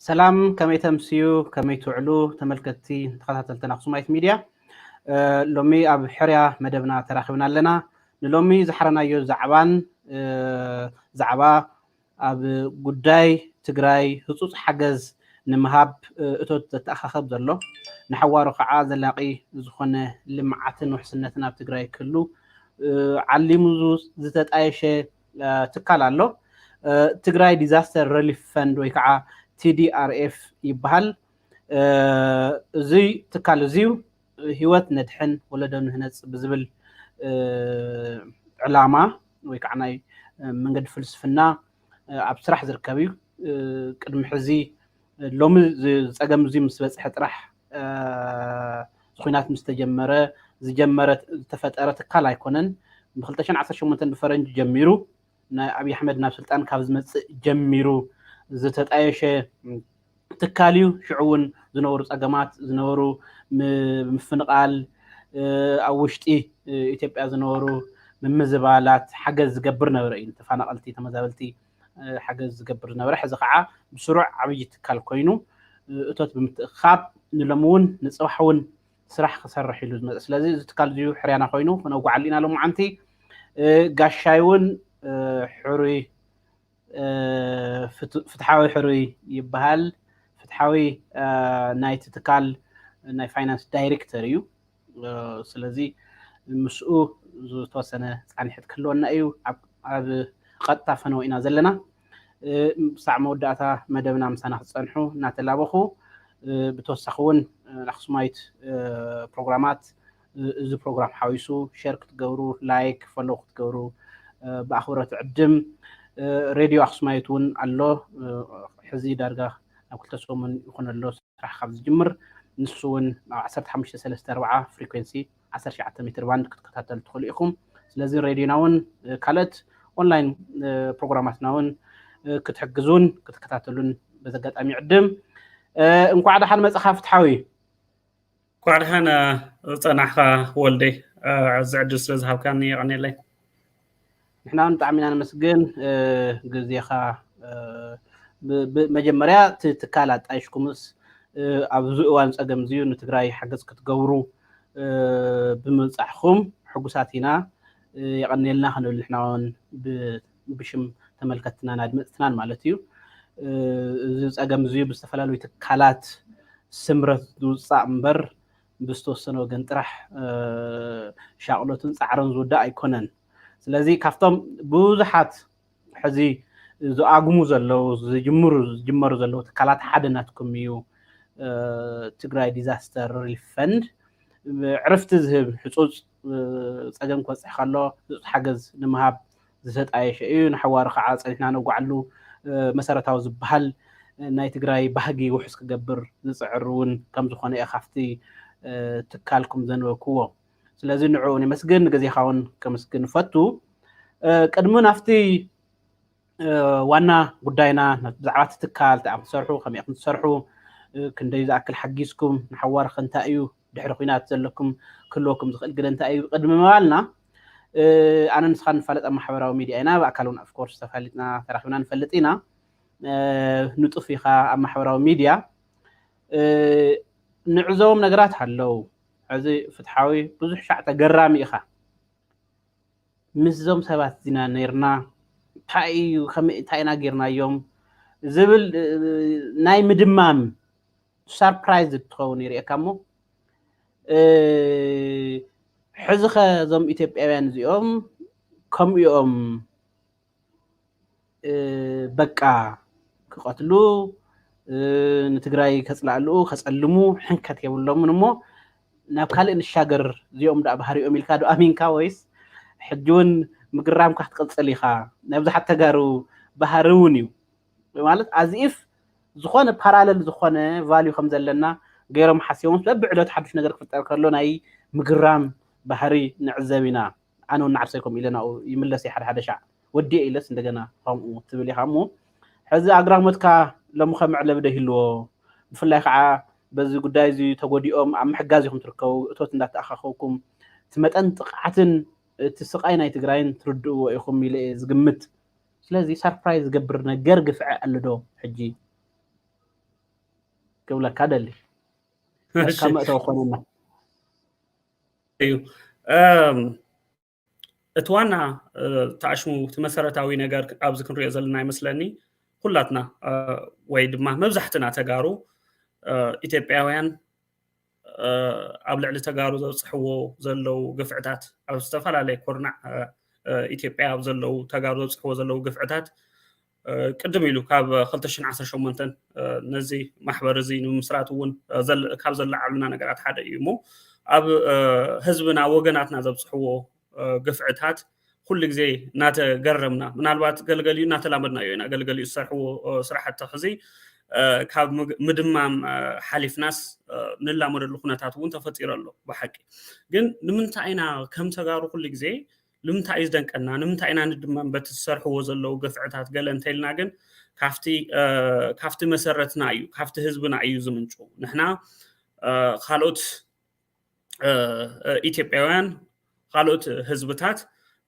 سلام كمي تمسيو كمي تعلو تملكتي تخاطلتنا أقسمايت ميديا لومي أب حريا مدبنا تراخبنا لنا نلومي زحرنا يو زعبان زعبا أب قداي تقراي هصوص حجز نمهاب اتوت تتأخخب زلو نحوارو خعا زلاقي زخونة لمعاتن وحسنتنا بتقراي كلو علمو زتت ايشي تكالالو تقراي ديزاستر ريليف فند ويكعا TDRF يبهل زي تكال زيو هيوت ندحن ولا دون هنا بزبل علامة ويكعناي من قد فلسفنا أبصراح زركبيو قدم حزي لوم زعجم زي مسبس حترح خينات مستجمرة زجمرت تفترة كلا يكونن بخلتشان عصر شو متن بفرنج جميرو نا أبي أحمد نفس الآن كابز مت جميرو زتت أيشة تكاليو شعون زنورو أجمعات زنورو مفنقال أوشتي إثيوبيا زنورو من مزبالات حجز جبرنا ورأين تفانا قلتي تمزابلتي حجز جبرنا ورح زقعة بسرعة عبيت كالكوينو أتوت بمتخاب نلمون نصوحون سرح خسر حلو مثلا لذي تكاليو حريانا خوينو فنوقع علينا لهم عنتي قاشايون حري فتحاوي حري يبهال فتحاوي نايت تكال ناي فاينانس دايركتوريو سلازي مسؤول توسنة عن حد كلنا أيو عب قد تفنوينا زلنا ساعة مودعتا مدبنا مسانا خصنحو ناتلابخو بتوسخون الأخصمايت برنامجات إذا برنامج حويسو شارك تجورو لايك فولو تجورو بأخبارات عدم راديو أخصمايتون الله حزي درجة أقول تسوون يكون الله راح خبز جمر نسون 15.34 فريكونسي 10 متر باند كتكتاتل تخليكم لازم راديو ناون كالت أونلاين برنامجات ناون كتحجزون كتكتاتلون بزجات أمي عدم انكو عاد حال مصحف تحوي كوعد هنا صنعها ولدي عزعج سلازها كان يعني لي نحنا نتعاملنا مسجن جزيخا بمجمريا تكالات ايشكمس ابزو وان صقم زيو نتግራይ حجز كتجورو بمصحخم حقوساتنا يقنيلنا خنول نحناون بشم تملكتنا نادمتنا مالتيو صقم زيو بستفلالو تكالات سمرت دوصا امبر بستوسنو وገን ጥራሕ ሻቅሎትን ጻዕርን ዝወዳ ኣይኮነን ስለዚህ ካፍቶም ብዙሓት ሕዚ ዝኣግሙ ዘለው ዝጅመሩ ዘለው ትካላት ሓደ ናትኩም እዩ ትግራይ ዲዛስተር ሪሊፍ ፈንድ ዕረፍቲ ዝህብ ሕጹጽ ጸገም ክበጽሕ ከሎ ሓገዝ ንምሃብ ዝሰጣየሸ እዩ ንሓዋሩ ከዓ ጸኒሕና ነጓዓሉ መሰረታዊ ዝበሃል ናይ ትግራይ ባህጊ ውሕስ ክገብር ዝጽዕሩን ከም ዝኾነ እየ ካፍቲ ትካልኩም ዘንበክዎ ስለዚ ንዑ ንመስግን ገዚኻውን ከመስግን ፈቱ ቅድሚ ናፍቲ ዋና ጉዳይና ብዛዕባ ትካል ተኣም ትሰርሑ ከመይ ክትሰርሑ ክንደይ ዝኣክል ሓጊዝኩም ንሓዋር እንታይ እዩ ድሕሪ ኩናት ዘለኩም ክህልወኩም ዝኽእል ግደ እንታይ እዩ ቅድሚ ምባልና ኣነ ንስኻ ንፋለጥ ኣብ ማሕበራዊ ሚድያ ኢና ብኣካል እውን ኣፍኮርስ ተፋሊጥና ተራኺብና ንፈልጥ ኢና ንጡፍ ኢኻ ኣብ ማሕበራዊ ሚድያ ንዕዘቦም ነገራት ኣለው ሕዚ ፍትሓዊ ብዙሕ ሻዕ ተገራሚ ኢኻ ምስዞም ሰባት ዚና ነርና እንታይ ኢና ጌርናዮም ዝብል ናይ ምድማም ሰርፕራይዝ ትኸውን ይርአካ እሞ ሕዚ ኸ እዞም ኢትዮጵያውያን እዚኦም ከምኦም በቃ ክቐትሉ ንትግራይ ከጽላሉ ከጸልሙ ሕንከት የብሎምን እሞ ናብ ካልእ ንሻገር እዚኦም ዳ ባህሪኦም ኢልካ ዶ ኣሚንካ ወይስ ሕጂውን ምግራምካ ክትቀጽል ኢኻ ናብዛሓት ተጋሩ ባህሪ እውን እዩ ማለት ኣዝኢፍ ዝኾነ ፓራለል ዝኾነ ቫልዩ ከም ዘለና ገይሮም ሓሲቦም በብዕለት ሓዱሽ ነገር ክፍጠር ከሎ ናይ ምግራም ባህሪ ንዕዘብ ኢና ኣነ እውን ናዕርሰይኩም ኢለና ይምለስ ሓደ ሻዕ ወዲየ ኢለስ እንደገና ከምኡ ትብል ኢኻ እሞ ሕዚ ኣግራሞትካ ሎሚ ከምዕለብ ደይህልዎ ብፍላይ ከዓ በዚ ጉዳይ እዚ ተጎዲኦም ኣብ ምሕጋዝ ኢኹም ትርከቡ እቶት እንዳተኣኻኸውኩም እቲ መጠን ጥቕዓትን እቲ ስቃይ ናይ ትግራይን ትርድእዎ ኢኹም ኢለ ዝግምት ስለዚ ሰርፕራይዝ ዝገብር ነገር ግፍዐ ኣሎ ዶ ሕጂ قبل كادلي كم توخوننا ايوه اتوانا تعشمو تمسرتاوي ነገር ኣብዚ ክንሪኦ ዘለና ይመስለኒ ኩላትና ወይ ድማ መብዛሕትና ተጋሩ ኢትዮጵያውያን ኣብ ልዕሊ ተጋሩ ዘብፅሕዎ ዘለው ግፍዕታት ኣብ ዝተፈላለዩ ኮርናዕ ኢትዮጵያ ኣብ ዘለው ተጋሩ ዘብፅሕዎ ዘለው ግፍዕታት ቅድም ኢሉ ካብ 2018 ነዚ ማሕበር እዚ ንምስራት እውን ካብ ዘለዓሉና ነገራት ሓደ እዩ ሞ ኣብ ህዝብና ወገናትና ዘብፅሕዎ ግፍዕታት كل جزء نات جرمنا من الوقت قلقليو نات لامدنا يونا قلقليو سرحو سرحة تخزي كاب مدمم حليف ناس نلا مر اللخنات وانت فطير الله بحكي جن نمنتعينا كم تجارو كل جزء لمنتعيز دنك أنا نمنتعينا ندمم بتسرحو وزلو قفعتات قال انتيلنا جن كافتي مسرتنا أيو كافتي حزبنا أيو زمنشو نحنا خالوت إثيوبيان خالوت حزبتات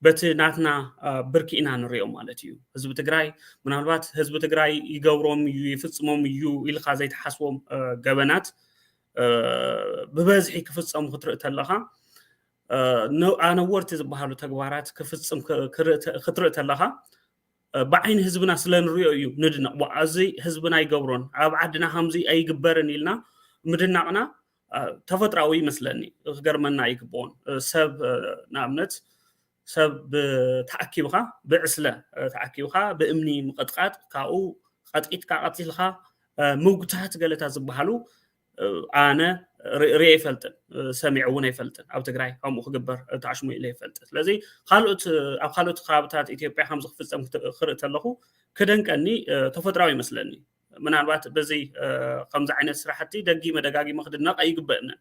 بتناتنا بركينا نريهم مالتيو حزب تجراي من الوقت حزب تجراي يجورهم يفصمهم يو إلى خازيت حسوم جبنات ببزحي كفصم خطرت لها نو أنا ورت زبحالو تجوارات كفصم خطرت لها بعين حزبنا سلن ريو ندنا وعزي حزبنا يجورون عبعدنا همزي أي جبرن إلنا مدنا أنا تفتراوي مثلني غير منا يجبون سب نعمت سب تأكيبها بعسلة تأكيبها بإمني مقطعات كأو قطعت كقطيلها موجتات قالت هذبحلو أنا رأي فلتن سمعون يفلتن أو تجري أو مخبر تعشمي إليه فلتن لذي خالوت خرابتات إثيوبيا حمزة فزم خرت له كدن كأني تفتراوي مثلني من الوقت بزي خمسة عين سرحتي دقي مدقاقي مخدنا أي جبنا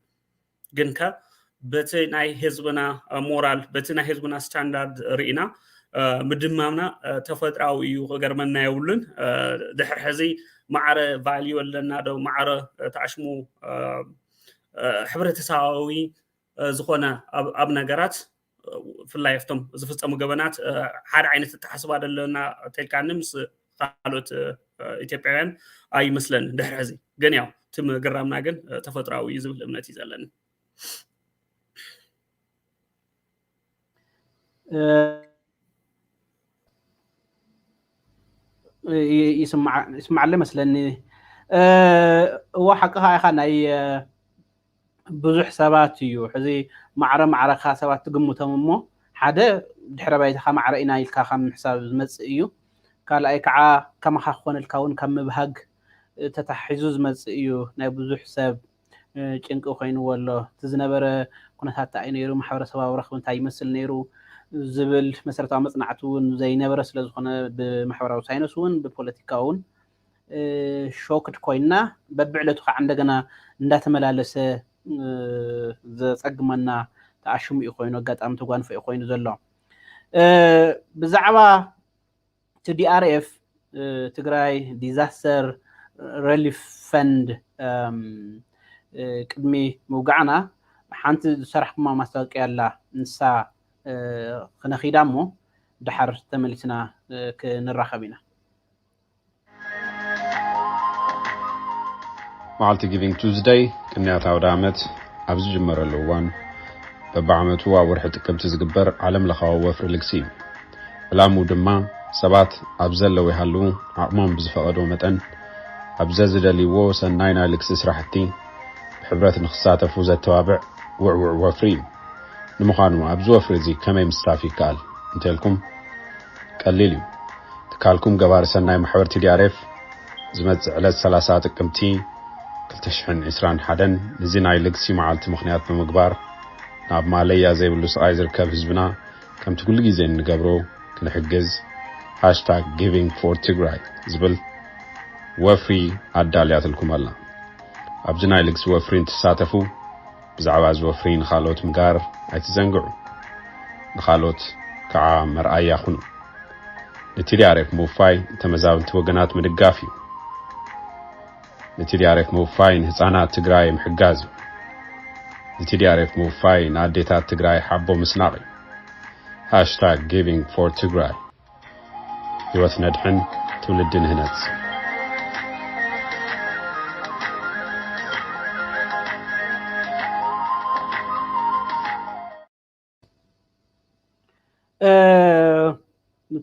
جنكا بتناي حزبنا مورال بتناي حزبنا ستاندرد رينا مدممنا تفضراوي وغرمنا يولن دحر حزي معره فاليو لنا دو معره تعشمو حبرتساوي زخونه اب نغرات في اللايفتم زفصمو جبنات حد عينه تحسب አይደለና ተልካንምስ ቃሎት ኢትዮጵያውያን አይ መስለን ደህር حزي ግን ያው ትም ገራምና ግን ተፈጥራዊ ዝብል እምነት ይዘለን يسمع لي مثلا هو حقها يخناي بزح سبات يو حزي معره خاسبات تقمتهم مو حدا دحر بايتها معره إنا يلكا خم حساب زمص يو قال اي كعا كما خخون الكون كم بهق تتحزز مص يو ناي بزح سب ጭንቅ ኮይኑ ወሎ ትዝነበረ ኩነታት ታይ ነይሩ ማሕበረሰባዊ ረኽብ እንታይ ይመስል ነይሩ ዝብል መሰረታዊ መጽናዕቱ ዘይነበረ ስለ ዝኾነ ብማሕበራዊ ሳይንስውን ብፖለቲካውን ሾክድ ኮይና በብዕለቱ ከዓ እንደገና እንዳተመላለሰ ዘጸግመና ተኣሽሙ ኮይኑ አጋጣሚ ተጓንፈ ኮይኑ ዘሎ ብዛዕባ TDRF ትግራይ ዲዛስተር ሪሊፍ ፈንድ ቅድሚ موقعنا حانت سرحكم ما استوقع الله نسا خنخيدامو دحر تملسنا كنراخبينا معلتي Giving Tuesday كنا تعود عمت أبز جمر اللوان ببعمتو ورح تكمت زجبر عالم لخاو وفر لكسيم العمو دما سبات أبزل لو يحلو عقمان بزفقدو متن أبزز دليو سناينا لكسس راحتي حبرات نخصات فوز التوابع وفريم نمخانو أبزو وفرزي كما يمستافي قال انتلكم قليليو تكالكم قبار سناي محور TDRF زمت على الثلاثات كمتي كلتشحن إسران حدن نزيناي لقسي معالت مخنيات بمقبار ناب ماليا زي بلوس آيزر كاب حزبنا كم تقول لي زين نقبرو كنحجز #Giving for Tigray زبل وفري عداليات لكم الله أبجنا لكس وفرين تساتفو بزعواز وفرين خالوت مقار ايتزنقعو نخالوت كعا مرأي ياخنو نتيريارك موفاي تمزاول توقنات مدقافيو نتيريارك موفاي نهزانات تقراي محقازو نتيريارك موفاي ناديتات تقراي حبو مسناقي #Giving for Tigray يوث ندحن تولدن هنات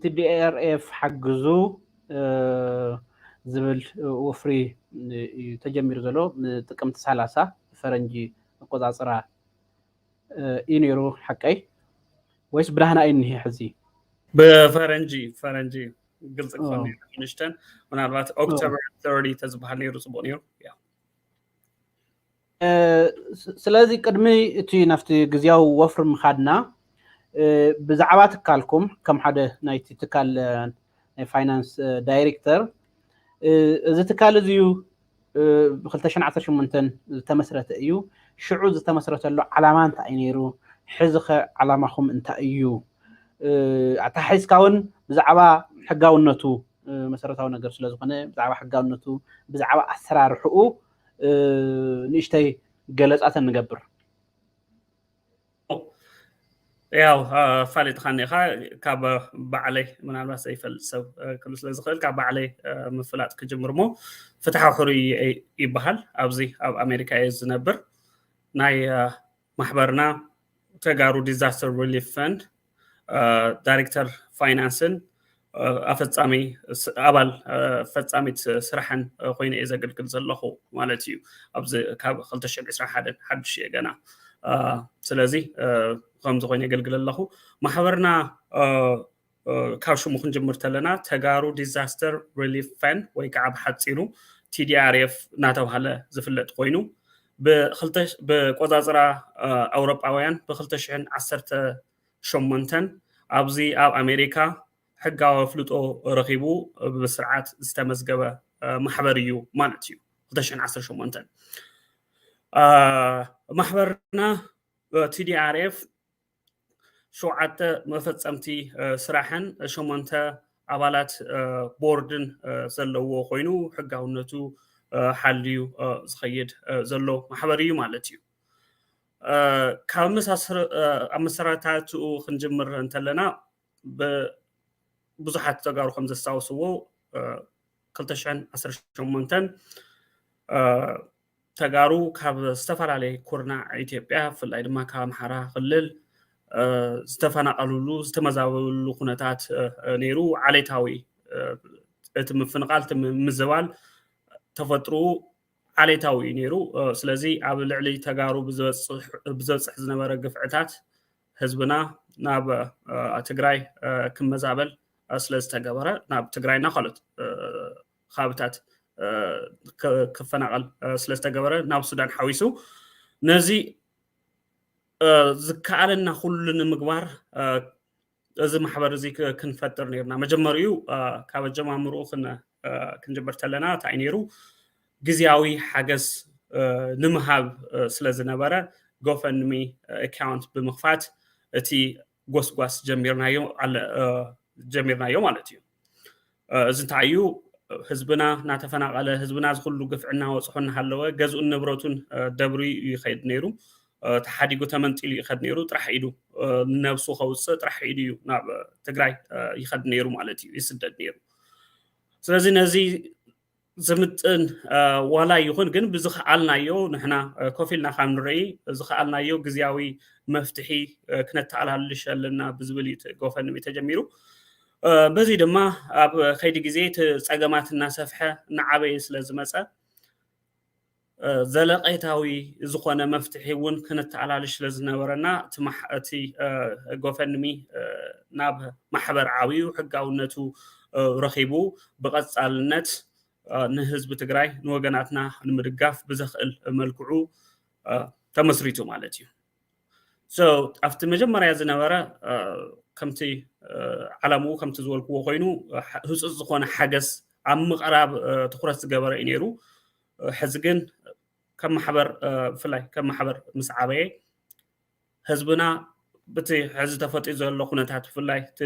TDRF حجزو زبل وفري تجمير زلو تقمت 30 فرنجي قوصاصرا إنيرو حقي ويس برهنا إنهي حزي بفرنجي قلت فني نشتن ونعرفت أكتوبر 30 تزبح نيرو صبونيو سلازي قدمي تي نفتي غزياو وفر مخادنا بزعبات تكالكم كم حدا نايتي تكال فاينانس دايركتور اذا تكال زيو بخلتشن 18 تمسرت ايو شعو تمسرت له علامات عينيرو حزخ علامهم انت ايو اتحيس كاون بزعبا حقاونتو مسرتاو ነገር ስለዝኾነ بزعبا حقاونتو بزعبا اسرارحو نشتي ገለጻት እንገብር ያው ፋሊጥ ኻኒኻ ካብ ባዕለይ ምናልባት ዘይፈልሰብ ክሉ ስለዝኽእል ካብ ባዕለይ ምፍላጥ ክጅምር ሞ ፍትሓዊ ሕሩይ ይበሃል ኣብዚ ኣብ ኣሜሪካ እየ ዝነብር ናይ ማሕበርና ተጋሩ ዲዛስተር ሪሊፍ ፈንድ ዳይሬክተር ፋይናንስን ኣፈጻሚ ኣባል ፈጻሚት ስራሕን ኮይኑ እየ ዘገልግል ዘለኹ ማለት እዩ ኣብዚ ካብ 2021 ሓድሽ እየ ገና ስለዚ ከምዚ ኮይኑ የገልግል ኣለኹ ማሕበርና ካብ ሽሙ ክንጅምር ተለና ተጋሩ ዲዛስተር ሪሊፍ ፈንድ ወይ ከዓ ብሓፂሩ TDRF እናተባሃለ ዝፍለጥ ኮይኑ ብቆፃፅራ ኣውሮጳውያን ብ2018 ኣብዚ ኣብ ኣሜሪካ ሕጋዊ ፍልጦ ረኺቡ ብስርዓት ዝተመዝገበ ማሕበር እዩ ማለት እዩ 2018 ማሕበርና TDRF شوعت مفتصمتي سراحن شمونت አባላት ቦርድን ዘለዎ ኮይኑ ሕጋውነቱ ሓልዩ ዝኸይድ ዘሎ ማሕበር እዩ ማለት እዩ ካብ መሰረታቱ ክንጅምር እንተለና ብዙሓት ተጋሩ ከም ዘስታውስዎ 2018 ተጋሩ ካብ ዝተፈላለዩ ኩርናዕ ኢትዮጵያ ብፍላይ ድማ ካብ ኣምሓራ ክልል ዝተፈናቀሉሉ ዝተመዛበሉ ኩነታት ነይሩ ዓሌታዊ እቲ ምፍንቃል ምዝባል ተፈጥሮ ዓሌታዊ ነይሩ ስለዚ ኣብ ልዕሊ ተጋሩ ብዘብፅሕ ዝነበረ ግፍዕታት ህዝብና ናብ ትግራይ ክመዛበል ስለዝተገበረ ናብ ትግራይና ካልኦት ካብታት ክፈናቀል ስለዝተገበረ ናብ ሱዳን ሓዊሱ ነዚ ዝከኣለና ኩሉ ንምግባር እዚ ማሕበር እዚ ክንፈጥር ነርና መጀመሪኡ ካብ ጀማምሩ ክንጅምር ተለና እንታይ ነይሩ ግዝያዊ ሓገዝ ንምሃብ ስለዝነበረ ጎፈንሚ አካውንት ብምኽፋት እቲ ጎስጓስ ጀሚርናዮ ማለት እዩ እዚ እንታይ እዩ ህዝብና ናተፈናቀለ ህዝብና ዝኩሉ ግፍዕና ወፅሑና ሃለወ ገዝኡን ንብረቱን ደብሪ ይኸይድ ነይሩ ተሓዲጉ ተመንጢሉ ይኸድ ነይሩ ጥራሕ ኢዱ ነብሱ ከውፅእ ጥራሕ ኢዱ ናብ ትግራይ ይኸድ ነይሩ ማለት እዩ ይስደድ ነይሩ ስለዚ ነዚ ዝምጥን ዋላ ይኹን ግን ብዝኸኣልናዮ ንሕና ኮፊልና ካብ ንርኢ ዝኸኣልናዮ ግዝያዊ መፍትሒ ክነተኣላልሽ ኣለና ብዝብል ጎፈንሚ ተጀሚሩ በዚ ድማ ኣብ ከይዲ ግዜ ፀገማት እናሰፍሐ እናዓበየ ስለዝመፀ ዘለቀታዊ ዝኾነ መፍትሒ እውን ክነተኣላልሽ ስለዝነበረና እቲ ጎፈንሚ ናብ ማሕበር ዓብዩ ሕጋውነቱ ረኺቡ ብቐፃልነት ንህዝቢ ትግራይ ንወገናትና ንምድጋፍ ብዘኽእል መልክዑ ተመስሪቱ ማለት እዩ ኣብቲ መጀመርያ ዝነበረ ከምቲ ዓላምኡ ከምቲ ዝበልክዎ ኮይኑ ህፁፅ ዝኾነ ሓገዝ ኣብ ምቕራብ ትኩረት ዝገበረ እዩ ነይሩ ሕዚ ግን ከም ማሕበር ብፍላይ ከም ማሕበር ምስ ዓበየ ህዝብና በቲ ሕዚ ተፈጢሩ ዘሎ ኩነታት ብፍላይ እቲ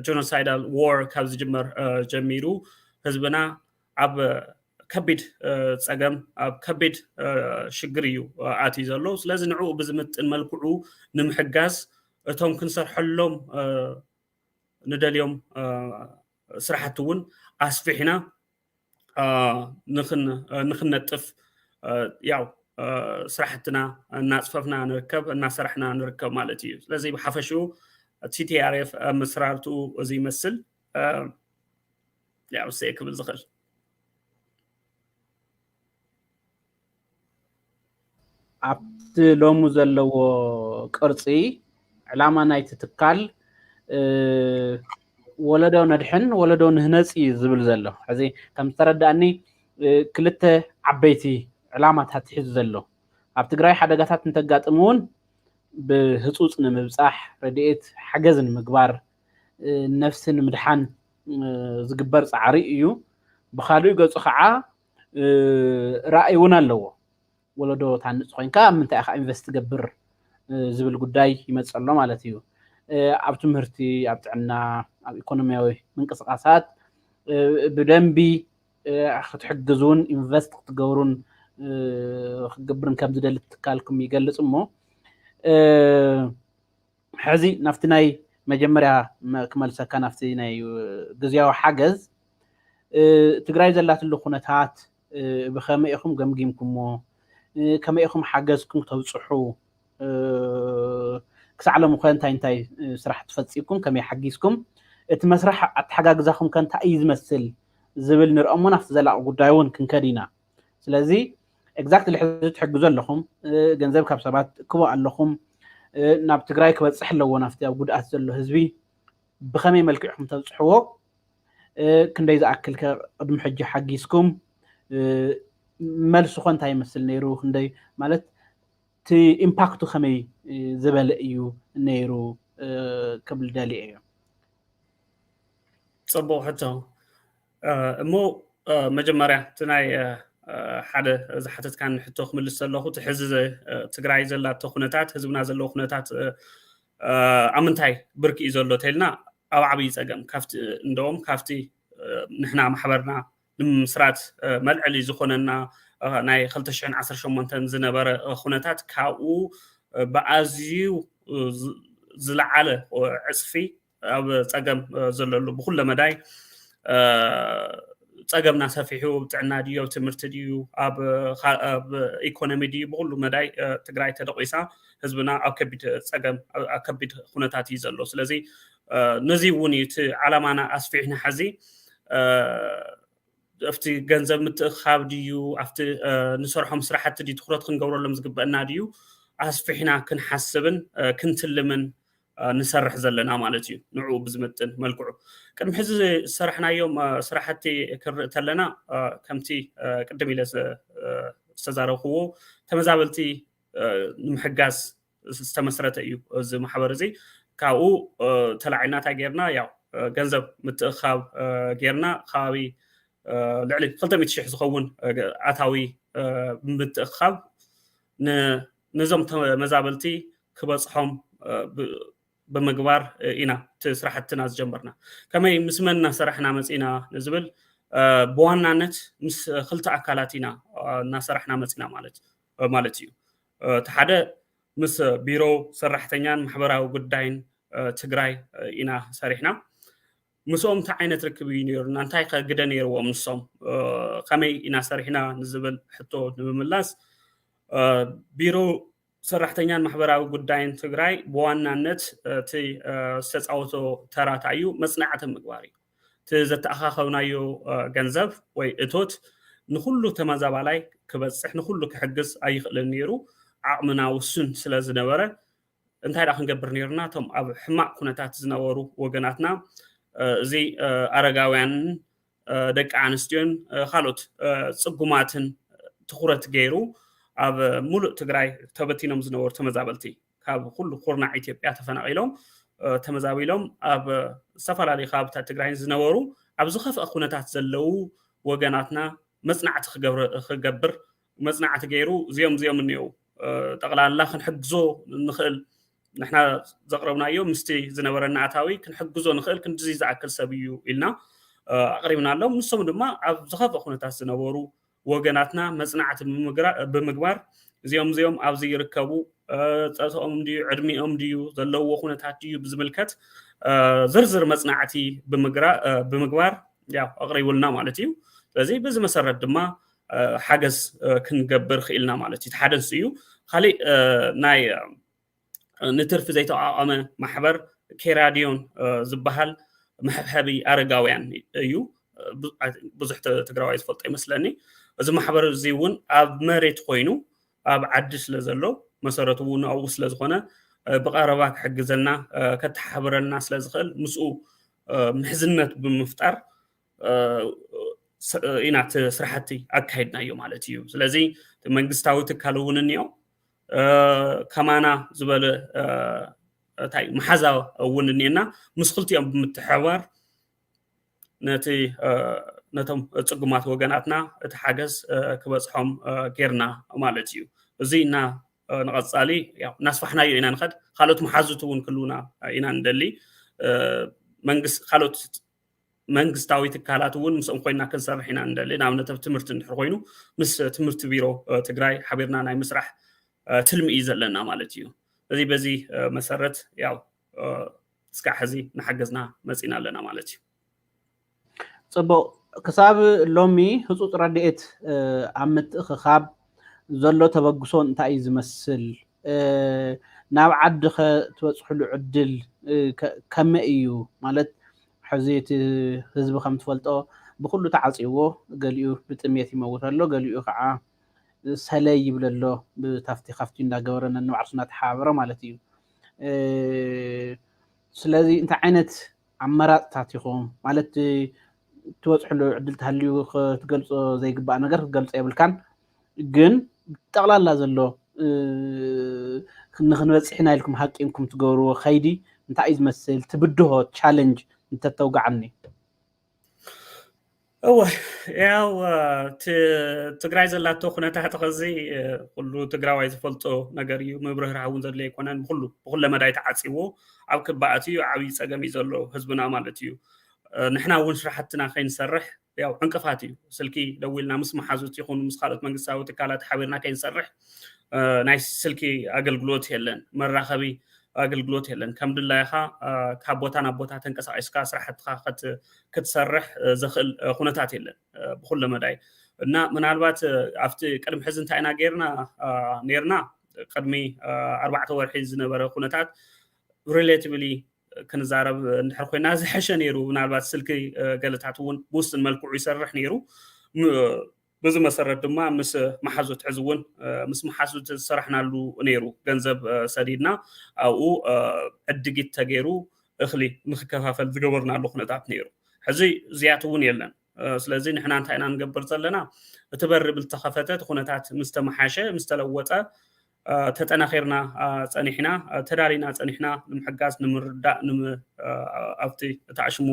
ጆኖሳይዳል ዋር ካብ ዝጅመር ጀሚሩ ህዝብና ኣብ ከቢድ ፀገም ኣብ ከቢድ ሽግር እዩ ኣትዩ ዘሎ ስለዚ ንዕኡ ብዝምጥን መልክዑ ንምሕጋዝ እቶም ክንሰርሐሎም ንደልዮም ስራሕቲ እውን ኣስፊሕና ንኽነጥፍ ያው ስራሕትና እናፅፈፍና ንርከብ እናሰርሕና ንርከብ ማለት እዩ ስለዚ ብሓፈሽኡ TTRF مسرارتو زي مسل ያው ሰይክብል ዝኽእል ኣብቲ ሎሙ ዘለዎ ቅርጺ ዕላማ ናይቲ ትካል ወለዶ ነድሕን ወለዶ ንህነጽ ዝብል ዘሎ ሕዚ ከም ተረዳእኒ ክልተ ዓበይቲ ዕላማታት ሒዙ ዘሎ ኣብ ትግራይ ሓደጋታት እንተጋጥሙን ብህጹጽ ንምብጻሕ ረድኤት ሓገዝን ምግባር ነፍስን ምድሓን ዝግበር ጻዕሪ እዩ ብኻልኡ ገጹ ከዓ ራእይ እውን ኣለዎ ወለዶ ታንጽ ኮይንካ ምንታይ ኢኻ ኢንቨስት ትገብር ዝብል ጉዳይ ይመጽሎ ማለት እዩ ኣብ ትምህርቲ ኣብ ጥዕና ኣብ ኢኮኖሚያዊ ምንቅስቃሳት ብደንቢ ክትሕግዙን ኢንቨስት ክትገብሩን ክገብርን ከም ዝደሊ ትካልኩም ይገልጽ እሞ ሕዚ ናፍቲ ናይ መጀመርያ ክመልሰካ ናፍቲ ናይ ግዝያዊ ሓገዝ ትግራይ ዘላትሉ ኩነታት ብኸመይ ኢኹም ገምጊምኩሞ ከመይ ኢኹም ሓገዝኩም ተብጽሑ ክሳዕሎም እኮ እንታይ ስራሕ ትፈጽምኩም ከመይ ሓጊዝኩም እቲ መስራሕ ኣተሓጋግዛኹም ከንታ እዩ ዝመስል ዝብል ንርኦሞ ናፍቲ ዘላቕ ጉዳይ እውን ክንከዲና ስለዚ ኤግዛክትሊ ሕዚ ትሕግዙ ኣለኹም ገንዘብ ካብ ሰባት ክቦ ኣለኹም ናብ ትግራይ ክበጽሕ ኣለዎ ናፍቲ ኣብ ጉድኣት ዘሎ ህዝቢ ብኸመይ መልክዕኩም ተብጽሕዎ ክንደይ ዝኣክል ቅድሚ ሕጂ ሓጊዝኩም መልሱ ኮ እንታይ ይመስል ነይሩ ክንደይ ማለት እቲ ኢምፓክቱ ከመይ ዝበለ እዩ ነይሩ ክብል ደልየ እዩ ጽቡቕ ሕቶ እሞ መጀመርያ እቲ ናይ ሓደ ዝሓተትካ ንሕቶ ክምልስ ዘለኹ እቲ ሕዚ ትግራይ ዘላቶ ኩነታት ህዝብና ዘለዎ ኩነታት ኣብ ምንታይ ብርኪ እዩ ዘሎ ተይልና ኣብ ዓብዪ ፀገም ካብቲ እንደውም ካብቲ ንሕና ማሕበርና ንምስራት መልዕሊ ዝኾነና ናይ 2018 ዝነበረ ኩነታት ካብኡ ብኣዝዩ ዝለዓለ ዕፅፊ ኣብ ፀገም ዘለሉ ብኩለ መዳይ ፀገምና ሰፊሑ ጥዕና ድዩ ኣብ ትምህርቲ ድዩ ኣብ ኢኮኖሚ ድዩ ብኩሉ መዳይ ትግራይ ተደቂሳ ህዝብና ኣብ ከቢድ ፀገም ኣብ ከቢድ ኩነታት እዩ ዘሎ ስለዚ ነዚ እውን እቲ ዓላማና ኣስፊሕና ሕዚ ኣብቲ ገንዘብ ምትእኻብ ድዩ ኣብቲ ንሰርሖም ስራሕቲ ድዩ ትኩረት ክንገብረሎም ዝግበአና ድዩ ኣስፊሕና ክንሓስብን ክንትልምን ንሰርሕ ዘለና ማለት እዩ ንዑ ብዝምጥን መልክዑ ቅድሚ ሕዚ ዝሰርሕናዮም ስራሕቲ ክርኢ ተለና ከምቲ ቅድም ኢለ ዝተዛረብክዎ ተመዛበልቲ ንምሕጋዝ ዝተመስረተ እዩ እዚ ማሕበር እዚ ካብኡ ተላዒና እንታይ ጌርና ያው ገንዘብ ምትእኻብ ጌርና ከባቢ ልዕሊ 200,000 ዝኸውን ኣታዊ ምትእኻብ ነዞም ተመዛበልቲ ክበፅሖም ብምግባር ኢና ስራሕትና ዝጀመርና ከመይ ምስ መን እናሰርሕና መፂና ንዝብል ብዋናነት ምስ ክልተ ኣካላት ኢና እናሰርሕና መፂና ማለት እዩ እቲ ሓደ ምስ ቢሮ ሰራሕተኛን ማሕበራዊ ጉዳይን ትግራይ ኢና ሰሪሕና ምስኦም እንታይ ዓይነት ርክብ እዩ ነይሩና እንታይ ከግደ ነይርዎም ንሶም ከመይ ኢና ሰሪሕና ንዝብል ሕቶ ንምምላስ ቢሮ ሰራሕተኛን ማሕበራዊ ጉዳይን ትግራይ ብዋናነት እቲ ዝተፃወቶ ተራታ እዩ መጽናዕቲ ምግባር እዩ እቲ ዘተኣኻኸብናዮ ገንዘብ ወይ እቶት ንኩሉ ተመዛባላይ ክበፅሕ ንኩሉ ክሕግዝ ኣይኽእልን ነይሩ ዓቕምና ውሱን ስለ ዝነበረ እንታይ ዳ ክንገብር ነይሩና እቶም ኣብ ሕማቅ ኩነታት ዝነበሩ ወገናትና እዚ ኣረጋውያንን ደቂ ኣንስትዮን ካልኦት ፅጉማትን ትኩረት ገይሩ ኣብ ሙሉእ ትግራይ ተበቲኖም ዝነበሩ ተመዛበልቲ ካብ ኩሉ ኩርናዕ ኢትዮጵያ ተፈናቂሎም ተመዛቢሎም ኣብ ዝተፈላለዩ ከባቢታት ትግራይ ዝነበሩ ኣብ ዝኸፍአ ኩነታት ዘለው ወገናትና መጽናዕቲ ክገብር መጽናዕቲ ገይሩ እዚኦም እኒአው ጠቕላላ ክንሕግዞ ንኽእል ንሕና ዘቕረብናዮ ምስቲ ዝነበረና ኣታዊ ክንሕግዞ ንኽእል ክንድዚ ዝኣክል ሰብ እዩ ኢልና ኣቕሪብና ኣሎም ንሶም ድማ ኣብ ዝኸፍአ ኩነታት ዝነበሩ ወገናትና መጽናዕቲ ብምግባር እዚኦም ኣብዚ ይርከቡ ፀቶኦም ድዩ ዕድሚኦም ድዩ ዘለዎ ኩነታት ድዩ ብዝምልከት ዝርዝር መጽናዕቲ ብምግባር ያው ኣቕሪቡልና ማለት እዩ ስለዚ በዚ መሰረት ድማ ሓገዝ ክንገብር ክኢልና ማለት እዩ ሓደ እዩ ካሊእ ናይ ንትርፊ ዘይተቋቋመ ማሕበር كراديون زبحال محبحبي أرجعويان يو بزحت تجراوي فلت مثلني إذا محبر زيون أب مريت خوينو أب عدس لزلو مسارتون أو سلزخنا بقربك حق زلنا كتحبر الناس لزخل مسؤول محزنة بمفتر إنات سرحتي أكيدنا يوم على تيو سلزي من قستاو تكالون النيو كمانا زبل تاي محزا وننينا مسخلتي أم بمتحوار نتي نتم تقومات وجناتنا تحجز كبصحهم غيرنا مالتيو زينا نقصالي يا ناس فحنا ينا نخد خالوت محازتون كلنا ينا ندلي منقس خالوت መንግስታዊ ትካላት እውን ምስኦም ኮይና ክንሰርሕ ኢና እንደሊ ንኣብነት ኣብ ትምህርቲ እንድሕር ኮይኑ ምስ ትምህርቲ ቢሮ ትግራይ ሓቢርና ናይ ምስራሕ ትልሚ እዩ ዘለና ማለት እዩ እዚ በዚ መሰረት ያው እስካዕ ሕዚ ንሓገዝና መፂና ኣለና ማለት እዩ ጽቡቕ ክሳብ ሎሚ ህፁፅ ረድኤት ኣብ ምትእኽኻብ ዘሎ ተበግሶ እንታይ እዩ ዝመስል ናብ ዓድኸ ትበፅሕሉ ዕድል ከመይ እዩ ማለት حزيت حزب خمت فلتو بكل تعصيوه قاليو بتميت يموت له قاليو قاع سلاي يبلله بتفتي خفتين دا جورنا انه عرسنا تحاوره مالتيو سلازي انت عينت عمرات تاعتيكم مالت توصح له عدل تهليو تقلصو زي قبا نغير تقلص يبل كان جن تقلالا زلو نخنبصحنا لكم حقينكم تغورو خيدي انت عايز مسل تبدو تشالنج انت توقعني ያው ትግራይ ዘላቶ ኩነታት ተኸዚ ኩሉ ትግራዋይ ዝፈልጦ ነገር እዩ ምብርህራውን ዘለ ይኮነን ብኩሉ መዳይ ተዓፂዎ ኣብ ክባኣት እዩ ዓብይ ፀገም እዩ ዘሎ ህዝብና ማለት እዩ ንሕና እውን ስራሕትና ከይንሰርሕ ያው ዕንቅፋት እዩ ስልኪ ደዊልና ምስ መሓዙት ይኹን ምስ ካልኦት መንግስታዊ ትካላት ሓቢርና ከይንሰርሕ ናይ ስልኪ ኣገልግሎት የለን መራኸቢ ኣገልግሎት የለን ከምድላይኻ ካብ ቦታ ናብ ቦታ ተንቀሳቂስካ ስራሕትካ ክትሰርሕ ዝኽእል ኩነታት የለን ብኩሉ መዳይ እና ምናልባት ኣብቲ ቅድሚ ሕዚ እንታይ ኢና ጌርና ቅድሚ 4 ወርሒ ዝነበረ ኩነታት ሪሌቲቭሊ ክንዛረብ እንድሕር ኮይና ዝሐሸ ነይሩ ምናልባት ስልኪ ገለታት እውን ብውስን መልክዑ ይሰርሕ ነይሩ بزي مسرت دما مس محازوت عزون مس محازوت سرحنالو نيرو ገንዘብ ሰዲድና او ادغيت تغيرو اخلي مخكفافل ዝገበርናሉ ኩነታት ነይሩ ሕዚ ዝያትውን የለን ስለዚህ ንሕና እንታይ ኢና ንገብር ዘለና እትበር ብልተኸፈተት ኩነታት ምስተመሓሸ ምስተለወጠ ተጠናኺርና ጸኒሕና ተዳሪና ጸኒሕና ንምሕጋዝ ንምርዳእ ኣብቲ ተዓሽሙ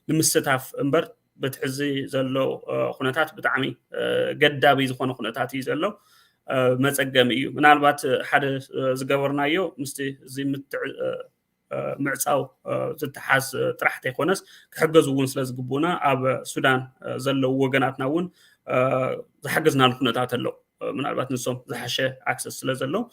ንምስተታፍ እንበር بتحزي زلو خناتات بتعمي قدابي زخون خناتات يزلو ما تقام إيو من البات حدا زقورنا إيو مستي زي معصاو زتحاس ترحتي خونس كحجزوا ونسلز قبونا أب السودان زلو وجناتنا ون زحجزنا الخناتات اللو من البات نسوم زحشة عكس سلزلو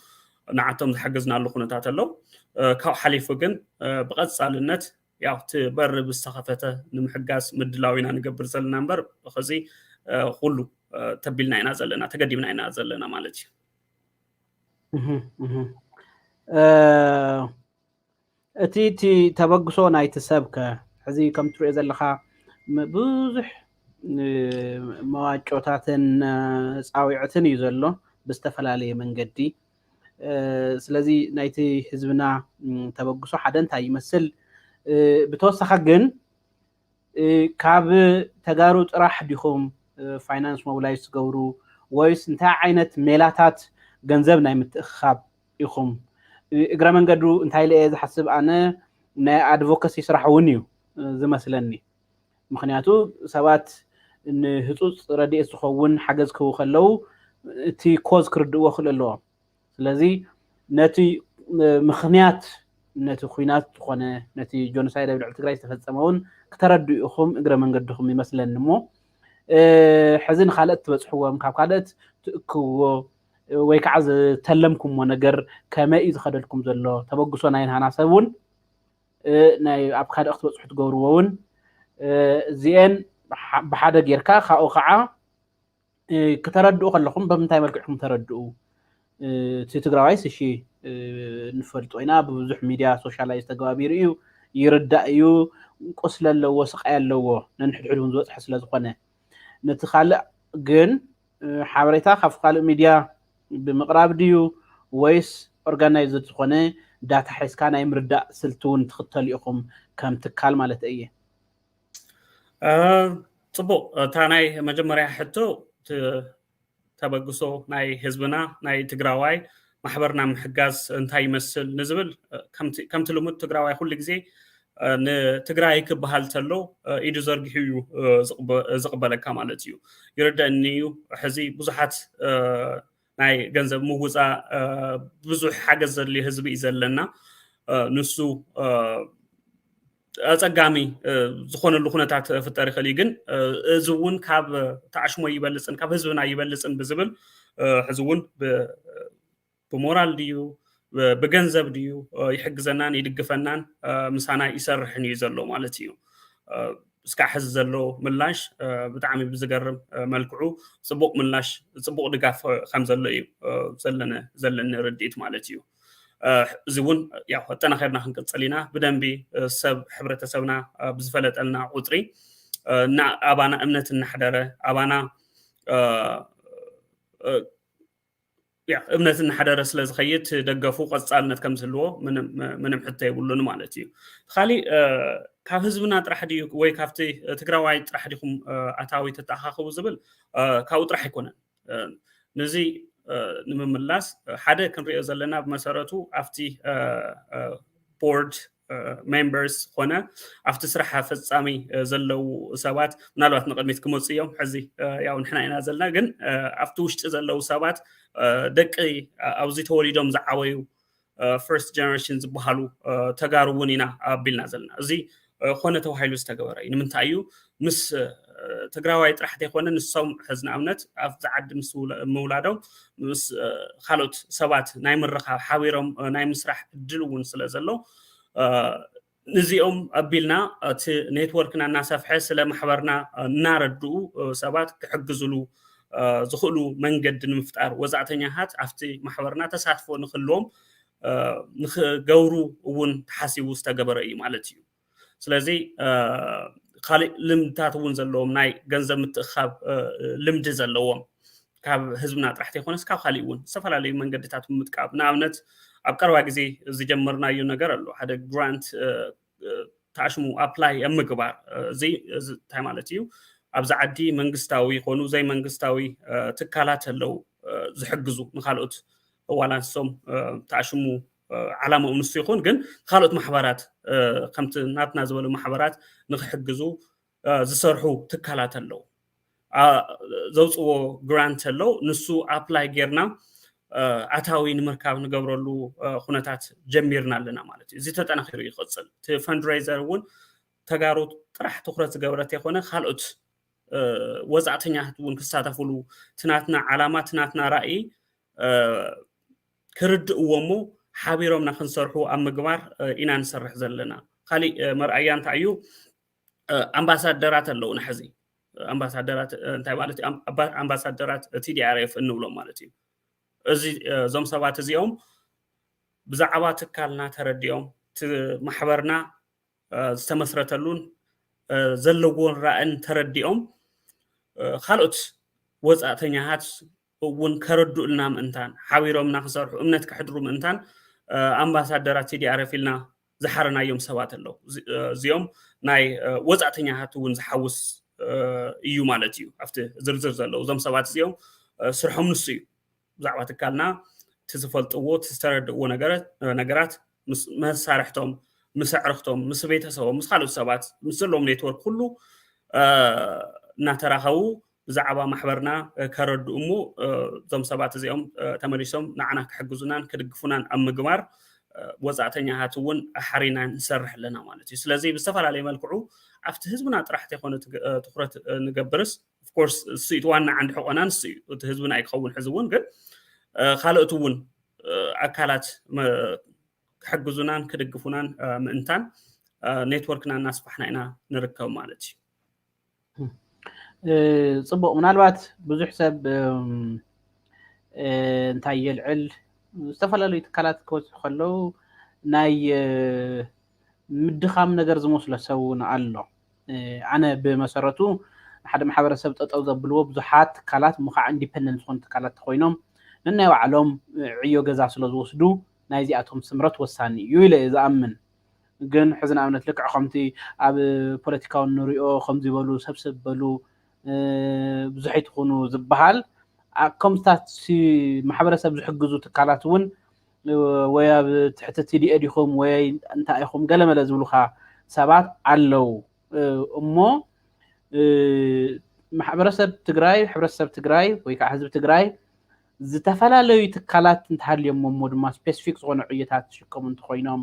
نعتم زحجزنا الخناتات اللو كاو حليف وجن بقص على النت ያው ትበር ብስተኸፈተ ንምሕጋዝ ምድላዊና ንገብር ዘለና እንበር خزي ሁሉ ተቢልና ኢና ዘለና ተገዲምና ኢና ዘለና ማለት እዩ እቲ ተበግሶ ናይቲ ሰብከ ሕዚ ከም ትሪኦ ዘለኻ ብዙሕ መዋጮታትን ፃዊዕትን እዩ ዘሎ ብዝተፈላለየ መንገዲ ስለዚ ናይቲ ህዝብና ተበግሶ ሓደ እንታይ ይመስል بتوسخ جن كاب تجارو راح ديهم فاينانس مولايس جورو ويس نتاع عينة ميلاتات جنزبنا متخاب يخم إجرامن قدرو انتهي لي إذا حسب أنا نا أدفوكسي يسرحونيو زي مثلاً مخنياتو سوات إن هتوس ردي استخون حجز كو خلو تي كوز كردو خللو لذي نتي مخنيات نتي خوينات خونه نتي جونسايد بلع تግራይ ተፈጸመውን ከተረድኡኹም እግረ መንገድኹም ይመስለን እሞ ሕዝን ካልእት ትበጽሕዎም ካብ ካልእት ትእክዎ ወይ ከዓ ተለምኩምዎ ነገር ከመይ ዝኸደልኩም ዘሎ ተበግሶ ናይ ሃናሰቡን ናይ ኣብ ካልእት ትበጽሑ ትገብርዎውን እዚአን ብሓደ ጌርካ ካብኡ ከዓ ከተረድኡ ከለኹም በምንታይ መልክዕኩም ተረድኡ ትግራዋይስ እሺ نفرط وينا بوزح ميديا سوشيالايز تجوابير إيو يردأيو قسل اللو سقاي اللو ننحدحدون زوت حسل زخونه نتخالق جن حبريتا خف خالق ميديا بمقراب ديو ويس اورجانايزد زخونه داتا حيس كان يمردأ سلتون تختل يقوم كم تكال مالت ايه ጽቡቅ ታናይ መጀመርያ ሕቶ ተበግሶ ናይ ህዝብና ናይ ትግራዋይ ማሕበርና ምሕጋዝ እንታይ ይመስል ንዝብል ከምቲ ልሙድ ትግራዋይ ኩሉ ግዜ ንትግራይ ክበሃል ተሎ ኢዱ ዘርጊሑ እዩ ዝቕበለካ ማለት እዩ ይርዳእኒ እዩ ሕዚ ብዙሓት ናይ ገንዘብ ምውፃእ ብዙሕ ሓገዝ ዘድልዮ ህዝቢ እዩ ዘለና ንሱ ኣጸጋሚ ዝኾነሉ ኩነታት ፍጠር ይኽእል ግን እዚ እውን ካብ ተዓሽሞ ይበልፅን ካብ ህዝብና ይበልፅን ብዝብል ሕዚ እውን ብሞራል ድዩ ብገንዘብ ድዩ ይሕግዘናን ይድግፈናን ምሳና ይሰርሕን እዩ ዘሎ ማለት እዩ እስካዕ ሕዚ ዘሎ ምላሽ ብጣዕሚ ብዝገርም መልክዑ ጽቡቕ ምላሽ ጽቡቕ ድጋፍ ከም ዘሎ እዩ ዘለኒ ርድኢት ማለት እዩ እዚ እውን ያው ተናኸርና ክንቀጽል ኢና ብደንቢ ሰብ ሕብረተሰብና ብዝፈለጠልና ቁጥሪ እና ኣባና እምነት እናሕደረ ኣባና እምነት እናሕደረ ስለ ዝኸይድ ደገፉ ቀጻልነት ከም ዝህልዎ ምንም ሕቶ የብሉን ማለት እዩ ካሊእ ካብ ህዝብና ጥራሕ ድዩ ወይ ካብቲ ትግራዋይ ጥራሕ ዲኹም ኣታዊ ተተኻኽቡ ዝብል ካብኡ ጥራሕ ኣይኮነን ነዚ ንምምላስ ሓደ ክንሪኦ ዘለና ብመሰረቱ ኣብቲ ቦርድ ሜምበርስ ኮነ ኣብቲ ስራሕ ፈጻሚ ዘለው ሰባት ምናልባት ንቅድሚት ክመፁ እዮም ሕዚ ያው ንሕና ኢና ዘለና ግን ኣብቲ ውሽጢ ዘለው ሰባት ደቂ ኣብዚ ተወሊዶም ዝዓበዩ ፈርስት ጀነሬሽን ዝበሃሉ ተጋሩ እውን ኢና ኣቢልና ዘለና እዚ ኮነ ተባሂሉ ዝተገበረ እዩ ንምንታይ እዩ ምስ ትግራዋይ ጥራሕ ዘይኮነ ንሶም ሕዝና እምነት ኣብ ዝዓዲ ምስ ምውላዶም ምስ ካልኦት ሰባት ናይ ምርኻብ ሓቢሮም ናይ ምስራሕ እድል እውን ስለ ዘሎ ነዚኦም ኣቢልና እቲ ኔትወርክና እናሰፍሐ ስለ ማሕበርና እናረድኡ ሰባት ክሕግዝሉ ዝኽእሉ መንገዲ ንምፍጣር ወዛዕተኛታት ኣብቲ ማሕበርና ተሳትፎ ንኽህልዎም ንኽገብሩ እውን ተሓሲቡ ዝተገበረ እዩ ማለት እዩ ስለዚ ካሊእ ልምድታት እውን ዘለዎም ናይ ገንዘብ ምትእኻብ ልምዲ ዘለዎም ካብ ህዝብና ጥራሕ ዘይኮነስ ካብ ካሊእ እውን ዝተፈላለዩ መንገድታት ምጥቃም ንኣብነት ኣብ ቀረባ ግዜ ዝጀመርናዮ ነገር ኣሎ ሓደ ግራንት ተኣሽሙ ኣፕላይ ምግባር እዚ እንታይ ማለት እዩ ኣብዛ ዓዲ መንግስታዊ ይኾኑ ዘይ መንግስታዊ ትካላት ኣለው ዝሕግዙ ንካልኦት ዋላንሶም ተኣሽሙ ዓላማኦም ንሱ ይኹን ግን ካልኦት ማሕበራት ከምቲ ናትና ዝበሉ ማሕበራት ንክሕግዙ ዝሰርሑ ትካላት ኣለው ዘውፅዎ ግራንት ኣለው ንሱ ኣፕላይ ጌርና ኣታዊ ንምርካብ ንገብረሉ ኩነታት ጀሚርና ኣለና ማለት እዩ እዚ ተጠናኺሩ ይቕፅል እቲ ፈንድሬዘር እውን ተጋሩ ጥራሕ ትኩረት ዝገበረት ኣይኮነ ካልኦት ወዛዕተኛታት እውን ክሳተፍሉ ትናትና ዓላማ ትናትና ራእይ ክርድእዎ እሞ ሓቢሮምና ክንሰርሑ ኣብ ምግባር ኢና ንሰርሕ ዘለና ካሊእ መርኣያ እንታይ እዩ ኣምባሳደራት ኣለውና ሕዚ ኣምባሳደራት እንታይ ማለት እዩ ኣምባሳደራት TDRF እንብሎም ማለት እዩ እዚ እዞም ሰባት እዚኦም ብዛዕባ ትካልና ተረዲኦም ማሕበርና ዝተመስረተሉን ዘለዎን ራእይን ተረዲኦም ካልኦት ወፃእተኛታት እውን ከረድኡልና ምእንታን ሓቢሮምና ክሰርሑ እምነት ክሕድሩ ምእንታን ኣምባሳደራት TDRF ኢልና ዝሓረናዮም ሰባት ኣለው እዚኦም ናይ ወፃእተኛታት እውን ዝሓውስ እዩ ማለት እዩ ኣብቲ ዝርዝር ዘለው እዞም ሰባት እዚኦም ስርሖም ንሱ እዩ ብዛዕባ ትካልና ትዝፈልጥዎ ትስተረድእዎ ነገራት መሳርሕቶም ምስ ኣዕርኽቶም ምስ ቤተሰቦም ምስ ካልኦት ሰባት ምስ ዘለዎም ኔትወርክ ኩሉ እናተራኸቡ ብዛዕባ ማሕበርና ከረድኡ እሞ እዞም ሰባት እዚኦም ተመሊሶም ንዓና ክሕግዙናን ክድግፉናን ኣብ ምግባር ወፃእተኛታት እውን ሓሪና ንሰርሕ ኣለና ማለት እዩ ስለዚ ብዝተፈላለየ መልክዑ ኣብቲ ህዝብና ጥራሕ ዘይኮነ ትኩረት ንገብርስ ኦፍኮርስ እሱ እቲ ዋና ዓንዲ ሕቆና ንሱ እዩ እቲ ህዝብና ኣይክኸውን ሕዚ እውን ግን ካልኦት እውን ኣካላት ክሕግዙናን ክድግፉናን ምእንታን ኔትወርክና እናስፋሕና ኢና ንርከብ ማለት እዩ ጽቡቕ ምናልባት ብዙሕ ሰብ እንታይ የልዕል ዝተፈላለዩ ትካላት ክወፅኡ ከለው ናይ ምድኻም ነገር ዝመስሎ ሰውን ኣሎ ኣነ ብመሰረቱ ሓደ ማሕበረሰብ ጠጠው ዘብልዎ ብዙሓት ትካላት ሙኻዕ ኢንዲፔንደንት ዝኾኑ ትካላት ኮይኖም ነናይ ባዕሎም ዕዮ ገዛ ስለ ዝወስዱ ናይዚኣቶም ስምረት ወሳኒ እዩ ኢለ ዝኣምን ግን ሕዚ ንኣብነት ልክዕ ከምቲ ኣብ ፖለቲካውን ንሪኦ ከምዚ በሉ ሰብሰብ በሉ ብዙሕ ይትኹኑ ዝበሃል ከምታት ማሕበረሰብ ዝሕግዙ ትካላት እውን ወይ ኣብ ትሕቲ TDA ዲኹም ወይ እንታይ ኢኹም ገለመለ ዝብሉኻ ሰባት ኣለው እሞ ማሕበረሰብ ትግራይ ሕብረተሰብ ትግራይ ወይ ከዓ ህዝቢ ትግራይ ዝተፈላለዩ ትካላት እንተሃልዮም እሞ ድማ ስፔሲፊክ ዝኾኑ ዕዮታት ዝሽከሙ እንትኾይኖም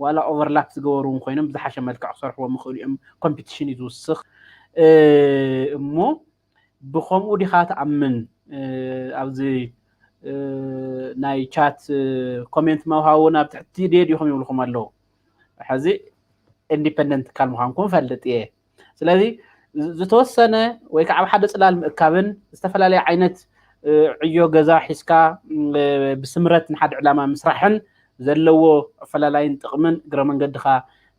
ዋላ ኦቨርላፕ ዝገበሩ ኮይኖም ብዝሓሸ መልክዕ ክሰርሕዎ ምኽእሉ እዮም ኮምፒቲሽን እዩ ዝውስኽ እሞ ብከምኡ ዲኻ ተኣምን ኣብዚ ናይ ቻት ኮሜንት መውሃውን ኣብ ትሕቲ TDA ዲኹም ይብልኩም ኣለዉ ሕዚ ኢንዲፔንደንት ትካል ምዃንኩም ፈልጥ እየ ስለዚ ዝተወሰነ ወይ ከዓ ኣብ ሓደ ፅላል ምእካብን ዝተፈላለየ ዓይነት ዕዮ ገዛ ሒዝካ ብስምረት ንሓደ ዕላማ ምስራሕን ዘለዎ ኣፈላላይን ጥቕምን እግረ መንገድኻ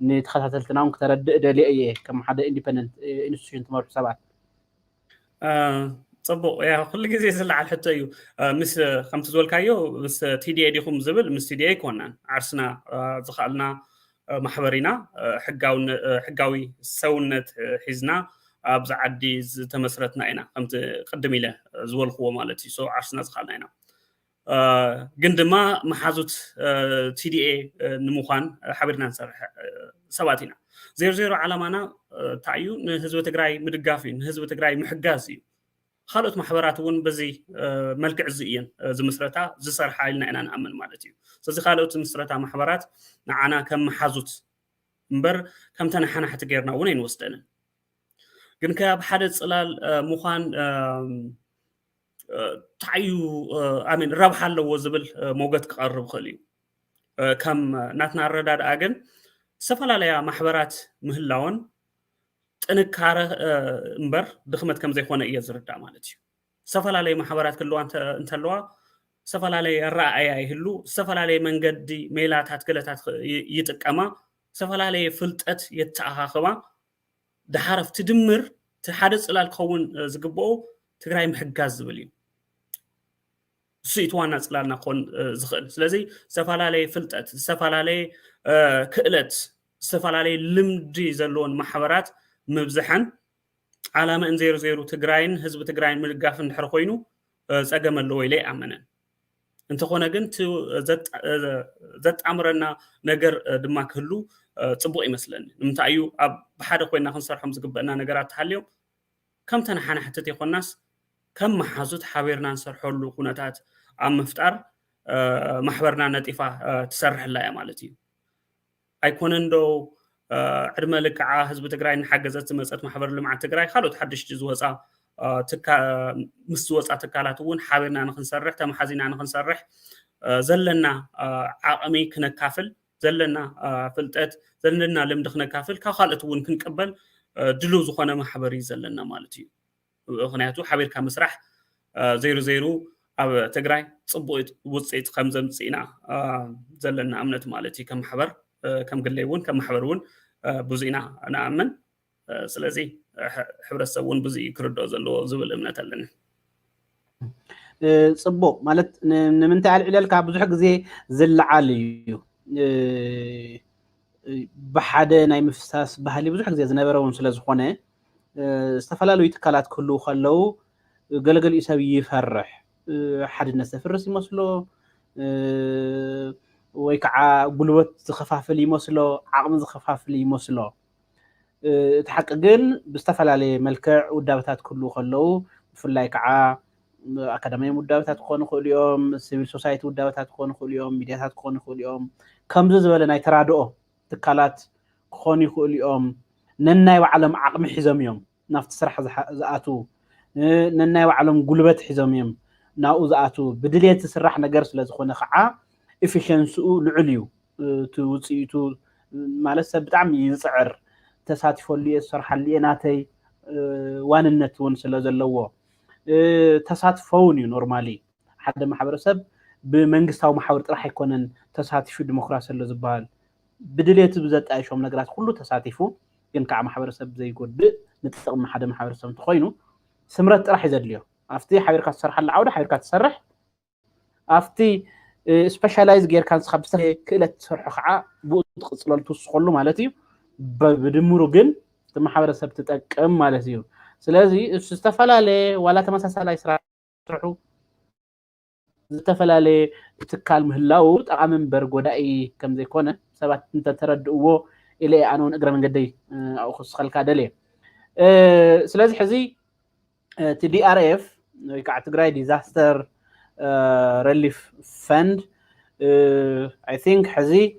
ንተኸታተልትና እውን ክተረድእ ደልየ እየ ከም ሓደ ኢንዲፔንደንት ኢንስቲትዩሽን ትመርሑ ሰባት ፅቡቅ ያ ኩሉ ግዜ ዝለዓል ሕቶ እዩ ምስ ከምቲ ዝበልካዮ ምስ TDA ዲኹም ዝብል ምስ TDA ይኮናን ዓርስና ዝኽኣልና ማሕበር ኢና ሕጋዊ ሰውነት ሒዝና ኣብዛ ዓዲ ዝተመስረትና ኢና ከምቲ ቅድም ኢለ ዝበልክዎ ማለት እዩ ዓርስና ዝኽኣልና ኢና ግን ድማ መሓዙት TDA ንምዃን ሓቢርና ንሰርሕ ሰባት ኢና ዜሮ ዓላማና እንታይ እዩ ንህዝቢ ትግራይ ምድጋፍ እዩ ንህዝቢ ትግራይ ምሕጋዝ እዩ ካልኦት ማሕበራት እውን በዚ መልክዕ እዚ እየን ዝምስረታ ዝሰርሓ ኢልና ኢና ንኣምን ማለት እዩ ስለዚ ካልኦት ዝምስረታ ማሕበራት ንዓና ከም መሓዙት እምበር ከም ተነሓናሕቲ ጌርና እውን ኣይንወስደንን ግን ካብ ሓደ ፅላል ምዃን እንታይ እዩ ኣሚን ረብሓ ኣለዎ ዝብል ሞገት ክቐርብ ክእል እዩ ከም ናትና ኣረዳድኣ ግን ዝተፈላለያ ማሕበራት ምህላወን ጥንካረ እምበር ድኽመት ከም ዘይኮነ እየ ዝርዳእ ማለት እዩ ዝተፈላለየ ማሕበራት ክህልዋ እንተለዋ ዝተፈላለየ ኣረኣእያ ይህሉ ዝተፈላለየ መንገዲ ሜላታት ገለታት ይጥቀማ ዝተፈላለየ ፍልጠት የተኣኻኽባ ድሓረፍቲ ድምር እቲ ሓደ ፅላል ክኸውን ዝግብኦ ትግራይ ምሕጋዝ ዝብል እዩ እሱ እቲ ዋና ፅላልና ክኾን ዝኽእል ስለዚ ዝተፈላለየ ፍልጠት ዝተፈላለየ ክእለት ዝተፈላለየ ልምዲ ዘለዎን ማሕበራት ምብዝሐን ዓላማን ዜሮ ትግራይን ህዝቢ ትግራይን ምድጋፍ እንድሕር ኮይኑ ፀገም ኣለዎ ኢለ ይኣመንን እንተኾነ ግን ዘጣምረና ነገር ድማ ክህሉ ፅቡቅ ይመስለኒ ንምንታይ እዩ ኣብ ብሓደ ኮይና ክንሰርሖም ዝግበአና ነገራት ተሃልዮም ከም ተነሓናሕትት ይኮናስ ከም መሓዙት ሓቢርና ንሰርሐሉ ኩነታት ኣብ ምፍጣር ማሕበርና ነጢፋ ትሰርሕላ እያ ማለት እዩ ኣይኮነን ዶ ዕድመ ልክዓ ህዝቢ ትግራይ ንሓገዘት ዝመፀት ማሕበር ልምዓት ትግራይ ካልኦት ሓድሽቲ ዝወፃ ምስ ዝወፃ ትካላት እውን ሓቢርና ንክንሰርሕ ተመሓዚና ንክንሰርሕ ዘለና ዓቕሚ ክነካፍል ዘለና ፍልጠት ዘለና ልምዲ ክነካፍል ካብ ካልኦት እውን ክንቅበል ድልው ዝኾነ ማሕበር እዩ ዘለና ማለት እዩ ምክንያቱ ሓቢርካ ምስራሕ ዜሮ ኣብ ትግራይ ፅቡቅ ውፅኢት ከም ዘምፅኢና ዘለና እምነት ማለት እዩ ከም ማሕበር ከም ግለይ እውን ከም ማሕበር እውን ብዙ ኢና ንኣምን ስለዚ ሕብረተሰብ እውን ብዙ ክርድኦ ዘለዎ ዝብል እምነት ኣለኒ ፅቡቅ ማለት ንምንታይ ኣልዕለልካ ብዙሕ ግዜ ዝለዓል እዩ ብሓደ ናይ ምፍሳስ ባህሊ ብዙሕ ግዜ ዝነበረ እውን ስለ ዝኾነ ዝተፈላለዩ ትካላት ክህልው ከለው ገለገሊኡ ሰብ ይፈርሕ ሓድነት ዘፍርስ ይመስሎ ወይ ከዓ ጉልበት ዝኸፋፍል ይመስሎ ዓቕሚ ዝኸፋፍል ይመስሎ እቲ ሓቂ ግን ብዝተፈላለየ መልክዕ ውዳበታት ክህልው ከለው ብፍላይ ከዓ ኣካዳሚያዊ ውዳበታት ክኾኑ ይኽእሉ እዮም ሲቪል ሶሳይቲ ውዳበታት ክኾኑ ይኽእሉ እዮም ሚድያታት ክኾኑ ይኽእሉ እዮም ከምዚ ዝበለ ናይ ተራድኦ ትካላት ክኾኑ ይኽእሉ እዮም ነናይ ባዕሎም ዓቕሚ ሒዞም እዮም ናብቲ ስራሕ ዝኣቱ ነናይ ባዕሎም ጉልበት ሒዞም እዮም ናብኡ ዝኣቱ ብድልየት ዝስራሕ ነገር ስለ ዝኾነ ከዓ ኤፊሽንሲኡ ልዑል እዩ እቲ ውፅኢቱ ማለት ሰብ ብጣዕሚ ይፅዕር ተሳቲፈሉ እየ ዝሰርሓሉ እየ ናተይ ዋንነት እውን ስለ ዘለዎ ተሳትፎውን እዩ ኖርማሊ ሓደ ማሕበረሰብ ብመንግስታዊ ማሕበር ጥራሕ ኣይኮነን ተሳቲፉ ዲሞክራሲ ኣሎ ዝበሃል بدليت بزت أيشوم نجارات كله تساتفو ግን ከዓ ማሕበረሰብ ዘይጎድእ ንጥቅሚ ሓደ ማሕበረሰብ እንተኮይኑ ስምረት ጥራሕ ይዘድልዮ ኣፍቲ ሓቢርካ ትሰርሓለ ዓውደ ሓቢርካ ትሰርሕ ኣፍቲ ስፔሻላይዝ ጌርካ ንስኻ ክእለት ትሰርሖ ከዓ ብኡ ትቅፅለሉ ትውስኸሉ ማለት እዩ ብድምሩ ግን እቲ ማሕበረሰብ ትጠቅም ማለት እዩ ስለዚ ዝተፈላለዩ ዋላ ተመሳሳላይ ስራሕሑ ዝተፈላለየ ትካል ምህላው ጠቃሚ እምበር ጎዳኢ ከም ዘይኮነ ሰባት እንተተረድእዎ إلى أنا ونقرأ من قدي أو خص خلك عدلي سلازي حزي تدي RF كعتقرأي disaster relief fund I think حزي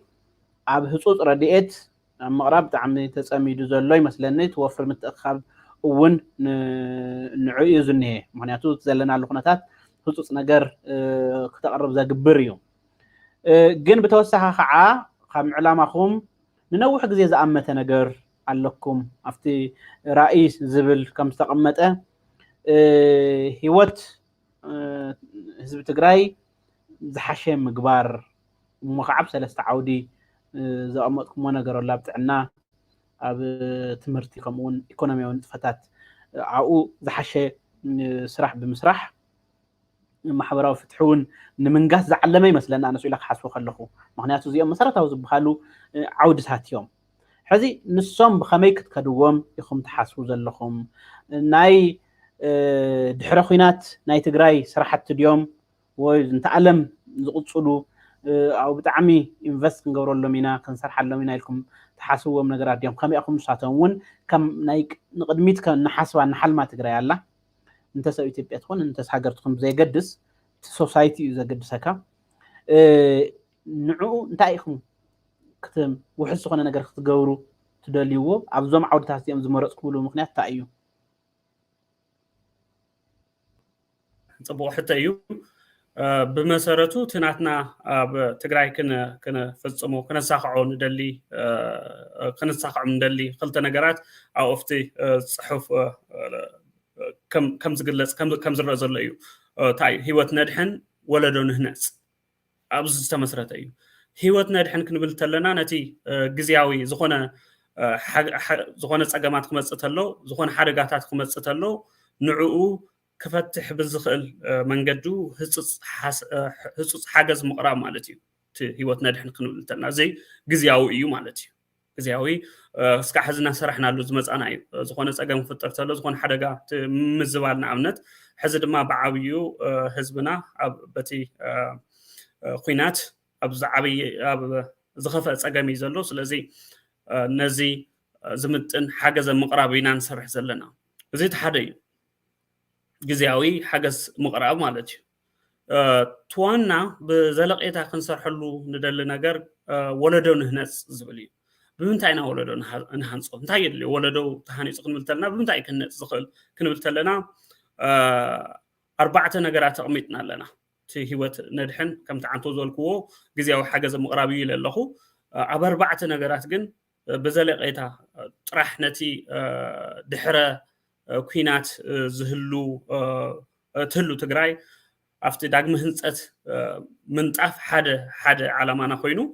عب هصوص رديئت مقرب تعمي تسمي دوزلوي مثلا توفر متأخر ون نعيز النهاية معناته تزلنا على القناتات هصوص نجار تقرب ذا جبريو جن بتوسع خاء خم علامهم ننوح جزء زعمة نجار علىكم أفتي رئيس زبل كم استقمته هيوت حزب تجراي زحشة مقبار مخعب سلست عودي زعمتكم ونجار الله بتاعنا أب تمرتي كمون إقتصادي وانتفتات عقو زحشة سرح بمسرح محاورة وفتحون نمنجاز زعلمي مثلا أنا سؤالك حسب خلقه معناته زي مسارته وزبخالو عودة هاتيوم حزي نصهم بخميك كدوم يخم تحاسبوا زلهم ناي دحرخينات ناي تجراي سرحت اليوم ونتعلم زقصلو أو بتعمي إنفست نجور اللومينا كنسرح اللومينا لكم تحاسبوا من نجارات يوم خمي أخم ساعتون كم نايك نقدميت كنحاسب عن حل ما تجراي الله انت سويت بيتكون انت حاجرتكم زي قدس سوسايتي اذا قدسك نعو انتايكم كتم وحس خونه ነገር ክትገብሩ ትደልይዎ ኣብዞም ዓውድታት እዮም ዝመረጽኩሉ ምክንያት እንታይ እዩ ጽቡቅ ሕተ እዩ ብመሰረቱ ትናትና ኣብ ትግራይ ክነፈጽሞ ክነሳኽዖ ንደሊ ክነሳኽዖ ንደሊ ክልተ ነገራት ኣብ ኦፍቲ ጽሑፍ كم زقلص كم زرع زرع أيو تاي هيوت ندحن ولدو نهنس أبز استمسرت أيو هيوت ندحن كنبل تلنا نتي جزياوي زخونة أجمعات خمس تلو زخونة حركات خمس تلو نعو كفتح بالزخل من جدو هسوس حاجز مقرام مالتي هيوت ندحن كنبل تلنا زي جزياوي أيو مالتي زياوي سكا حزنا سرحنا له زمز أنا زخونة أجمع فترة له زخون حركة مزوالنا عمنت حزد ما بعويو حزبنا بتي قينات أبزعبي أب زخفة أجمع يزلو سلزي نزي زمتن حاجة زي مقربين نسرح زلنا زيت حدي جزياوي حاجة مقرب مالتي توانا بزلقيتها خنصر حلو ندل نجار ولدون هناس زبلي بمنتاينا ولدو نحنصو انتاي اللي ولدو تحانيص كنبلتلنا بمنتاي كنزخل كنبلتلنا أربعة نجارات قميتنا لنا تي هيوت ندحن كم تعنتو زولكو جزياو حاجة زي مقربي للخو عبر أربعة نجارات جن بزلقيتها طرحنتي دحرة كوينات زهلو تهلو تجراي أفتي داقم هنسات منطاف حدا على ما نخوينو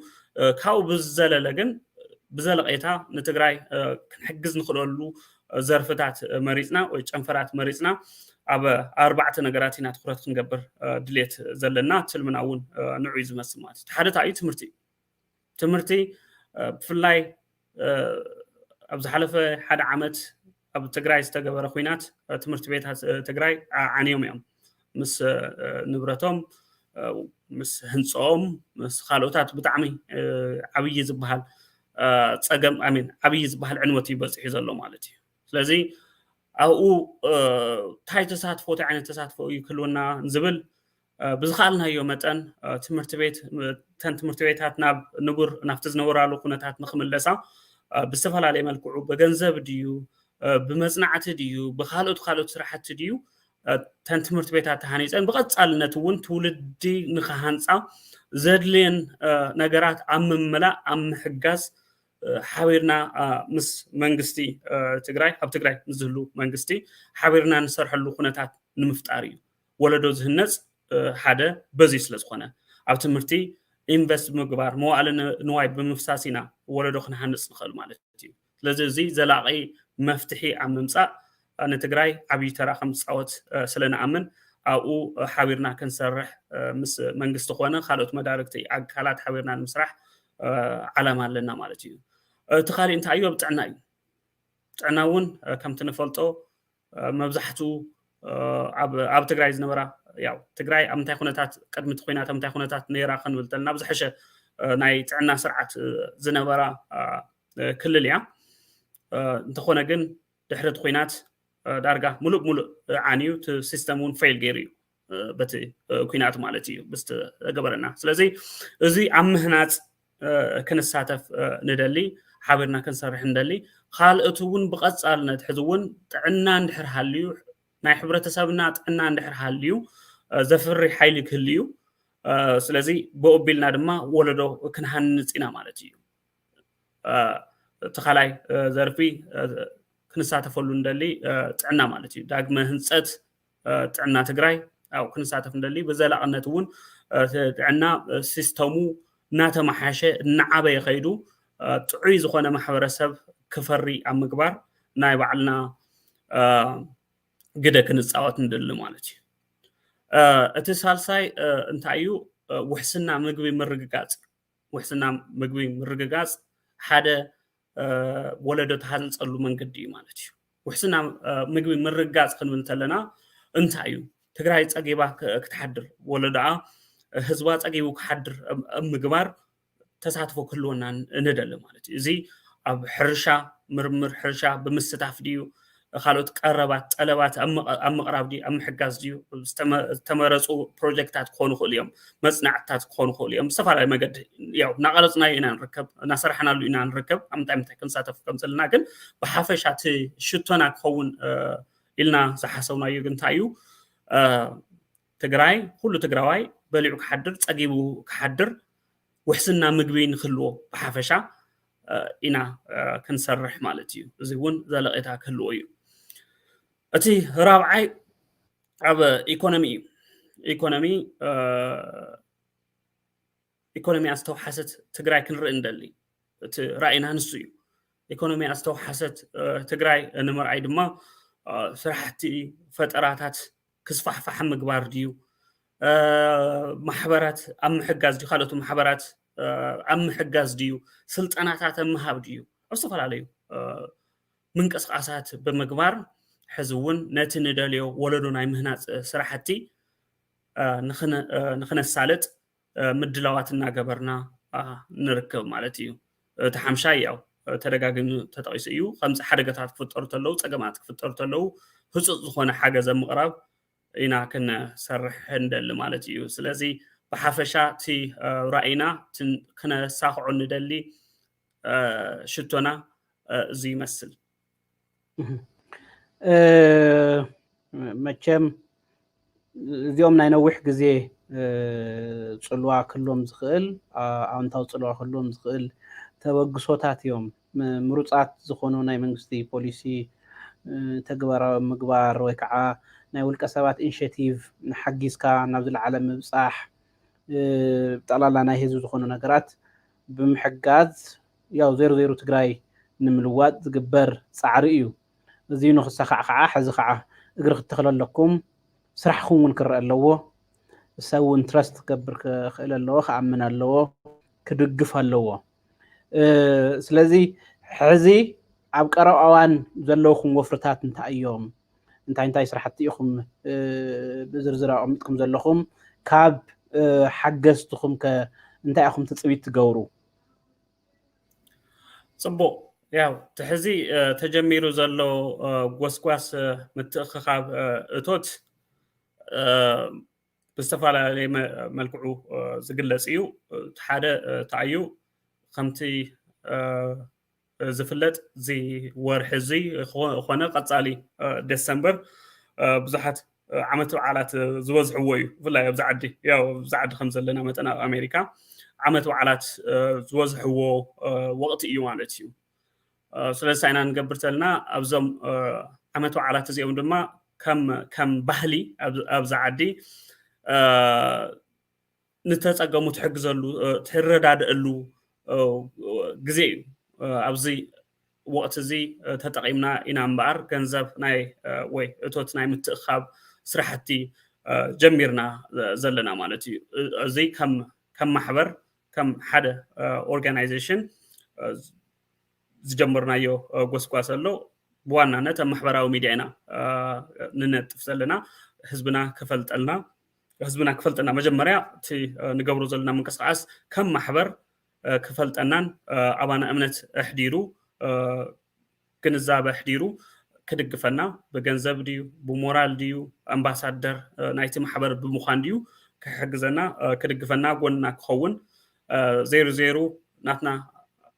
كاو بزلقن بزلقيتها نتجراي كنحجز نخلولو زرفتات مريضنا ويشنفرات مريضنا أب أربعة نجاراتنا تخرج نجبر دليت زلنا تلمناون نعيز مسمات تحدث عن تمرتي في اللاي أبز حلفة حدا عمت أب تجراي استجبر خوينات تمرت بيتها تجراي عنيهم يوم مس نبرتهم مس هنصوم مس خالوتات بتعمي عبي زبهال صقم امين عبي زبهال عنوتي بصحي زلو مالتي ስለዚህ او تاي تساتفو تاع عين تساتفو يكلونا نزبل بزخالنا يوم متن تمرت بيتات ناب نبر نفتز نورالو كنتات نخملسا بستفال على ملكو بغنزب ديو بمصنعت ديو بخالوت سرحت ديو تمرت بيتات تهانيصن بقصالنت ون تولدي نخهانصا زدلين نغرات امملا ام حجاز حاورنا مس منغستي تግራይ ኣብ ትግራይ ዝህሉ መንግስቲ حاورنا نسرحሉ ኩነታት ንምፍጣር እዩ ወለዶ ዝህነጽ ሓደ በዚ ስለ ዝኾነ ኣብ ትምህርቲ ኢንቨስት ምግባር መዋዕለ ንዋይ ብምፍሳሲና ወለዶ ክንሃንጽ ንኽእል ማለት እዩ ስለዚ እዚ ዘላቒ መፍትሒ ኣብ ምምጻእ ንትግራይ ዓብዪ ተራ ከም ዝፃወት ስለንኣምን ኣብኡ ሓቢርና ክንሰርሕ ምስ መንግስቲ ኮነ ካልኦት መዳርግቲ ኣካላት ሓቢርና ንምስራሕ ዓላማ ኣለና ማለት እዩ እቲ ካልእ እንታይ እዩ ጥዕና እዩ ጥዕና እውን ከምቲ ንፈልጦ መብዛሕትኡ ኣብ ትግራይ ዝነበራ ያው ትግራይ ኣብ ምንታይ ኩነታት ቅድሚ እቲ ኩናት ኣብ ምንታይ ኩነታት ነይራ ክንብል ተለና ብዝሕሸ ናይ ጥዕና ስርዓት ዝነበራ ክልል እያ እንተኾነ ግን ድሕሪ እቲ ኩናት ዳርጋ ሙሉእ ዓንዩ እቲ ሲስተም እውን ፌል ገይሩ እዩ በቲ ኩናት ማለት እዩ ብዝተገበረና ስለዚ እዚ ኣብ ምህናፅ ክንሳተፍ ንደሊ ሓቢርና ክንሰርሕ ንደሊ ካልኦት እውን ብቐጻልነት ሕዚ እውን ጥዕና እንድሕር ሃልዩ ናይ ሕብረተሰብና ጥዕና እንድሕር ሃልዩ ዘፍሪ ሓይሊ ክህልዩ ስለዚ ብኦቢልና ድማ ወለዶ ክንሃንጽ ኢና ማለት እዩ እቲ ካልኣይ ዘርፊ ክንሳተፈሉ እንደሊ ጥዕና ማለት እዩ ዳግመ ህንፀት ጥዕና ትግራይ ኣብ ክንሳተፍ እንደሊ ብዘላቕነት እውን ጥዕና ሲስተሙ እናተመሓሸ እናዓበየ ኸይዱ ጥዑይ ዝኾነ ማሕበረሰብ ክፈሪ ኣብ ምግባር ናይ ባዕልና ግደ ክንፃወት ንደሊ ማለት እዩ እቲ ሳልሳይ እንታይ እዩ ውሕስና ምግቢ ምርግጋጽ ሓደ ወለዶ ተሃንጸሉ መንገዲ እዩ ማለት እዩ ውሕስና ምግቢ ምርግጋጽ ክንብል ተለና እንታይ እዩ ትግራይ ፀጊባ ክትሓድር ወለዶኣ ህዝባ ፀጊቡ ክሓድር ምግባር ተሳትፎ ክህልወና እንደሊ ማለት እዩ እዚ ኣብ ሕርሻ ምርምር ሕርሻ ብምስታፍ ድዩ ካልኦት ቀረባት ጠለባት ኣብ ምቕራብ ድዩ ኣብ ምሕጋዝ ድዩ ዝተመረፁ ፕሮጀክታት ክኾኑ ክእሉ እዮም መፅናዕትታት ክኾኑ ክእሉ እዮም ዝተፈላለዩ መገዲ ያው እናቐረፅናዮ ኢና ንርከብ እናሰርሐናሉ ኢና ንርከብ ኣብ ምንታይ ክንሳተፍ ከም ዘለና ግን ብሓፈሻ እቲ ሽቶና ክኸውን ኢልና ዝሓሰብናዮ ግን እንታይ እዩ ትግራይ ኩሉ ትግራዋይ በሊዑ ክሓድር ፀጊቡ ክሓድር ውሕስና ምግቢ ንክህልዎ ብሓፈሻ ኢና ክንሰርሕ ማለት እዩ እዚ እውን ዘለቐታ ክህልዎ እዩ እቲ ራብዓይ ኣብ ኢኮኖሚ እዩ ኢኮኖሚ ኣስተውሓሰት ትግራይ ክንርኢ እንደሊ እቲ ራእይና ንሱ እዩ ኢኮኖሚ ኣስተውሓሰት ትግራይ ንምርኣይ ድማ ስራሕቲ ፈጠራታት ክስፋሕፋሕ ምግባር ድዩ ማሕበራት ኣብ ምሕጋዝ ድዩ ካልኦት ማሕበራት ኣብ ምሕጋዝ ድዩ ስልጠናታት ምሃብ ድዩ ኣብ ዝተፈላለዩ ምንቅስቃሳት ብምግባር ሕዚ እውን ነቲ ንደልዮ ወለዶ ናይ ምህናፅ ስራሕቲ ንኽነሳልጥ ምድላዋት እናገበርና ንርከብ ማለት እዩ እቲ ሓምሻይ ያው ተደጋጊሙ ተጠቂሱ እዩ ከምዚ ሓደጋታት ክፍጠሩ ተለዉ ፀገማት ክፍጠሩ ተለዉ ህፁፅ ዝኾነ ሓገዝ ምቕራብ ኢና ክንሰርሕ እንደሊ ማለት እዩ ስለዚ ብሓፈሻ እቲ ራእይና ክነሳኽዖ ንደሊ ሽቶና እዚ ይመስል መቸም እዚኦም ናይ ነዊሕ ግዜ ፅልዋ ክህልዎም ዝኽእል ኣዎንታዊ ፅልዋ ክህልዎም ዝኽእል ተበግሶታት እዮም ምሩፃት ዝኾኑ ናይ መንግስቲ ፖሊሲ ተግባራዊ ምግባር ወይ ከዓ ናይ ውልቀ ሰባት ኢኒሽቲቭ ንሓጊዝካ ናብ ዝለዓለ ምብፃሕ ጠቕላላ ናይ ህዝቢ ዝኾኑ ነገራት ብምሕጋዝ ያው ዜሮ ዜሮ ትግራይ ንምልዋጥ ዝግበር ፃዕሪ እዩ እዚ ንኽሳኻዕ ከዓ ሕዚ ከዓ እግሪ ክትተኽል ኣለኩም ስራሕኩም እውን ክረአ ኣለዎ ሰብ እውን ትረስት ክገብር ክኽእል ኣለዎ ክኣምን ኣለዎ ክድግፍ ኣለዎ ስለዚ ሕዚ ኣብ ቀረብ እዋን ዘለውኩም ወፍርታት እንታይ እዮም እንታይ ስራሕቲ ኢኹም ብዝርዝር ኣቐሚጥኩም ዘለኹም ካብ ሓገዝትኩም ከ እንታይ ኢኹም ትፅቢት ትገብሩ ፅቡቅ ያው ትሕዚ ተጀሚሩ ዘሎ ጎስጓስ ምትእኽኻብ እቶት ብዝተፈላለየ መልክዑ ዝግለጽ እዩ ሓደ ታዩ ከምቲ ዝፍለጥ እዚ ወርሒ እዚ ኮነ ቀጻሊ ዴሰምበር ብዙሓት ዓመት በዓላት ዝበዝሕዎ እዩ ብፍላይ ኣብዚ ዓዲ ያው ኣብዚ ዓዲ ከም ዘለና መጠን ኣብ ኣሜሪካ ዓመት በዓላት ዝበዝሕዎ ወቕቲ እዩ ማለት እዩ ስለዚ ኢና ንገብር ተለና ኣብዞም ዓመት በዓላት እዚኦም ድማ ከም ባህሊ ኣብዛ ዓዲ نتسقمو تحجزلو تردادلو غزي ابزي وقت زي تطقيمنا إنا مبار جنزب ناي وي اتوت ناي متخاب سرحتي جميرنا زلنا مالتي زي كم محبر كم حدا organization زجمرنا يو قسقاسلو بوانا نتا محبراو ميديانا ننتف زلنا حزبنا كفلتنا مجمريا تي نقبرو زلنا من قسقاس كم محبر كفلتنان أبانا أمنت أحديرو كنزابة حديرو كدقفنا بجنزب ديو بمورال ديو أمباسادر نايتي محبر بمخان ديو كحجزنا كدقفنا قلنا كخون 00 ناتنا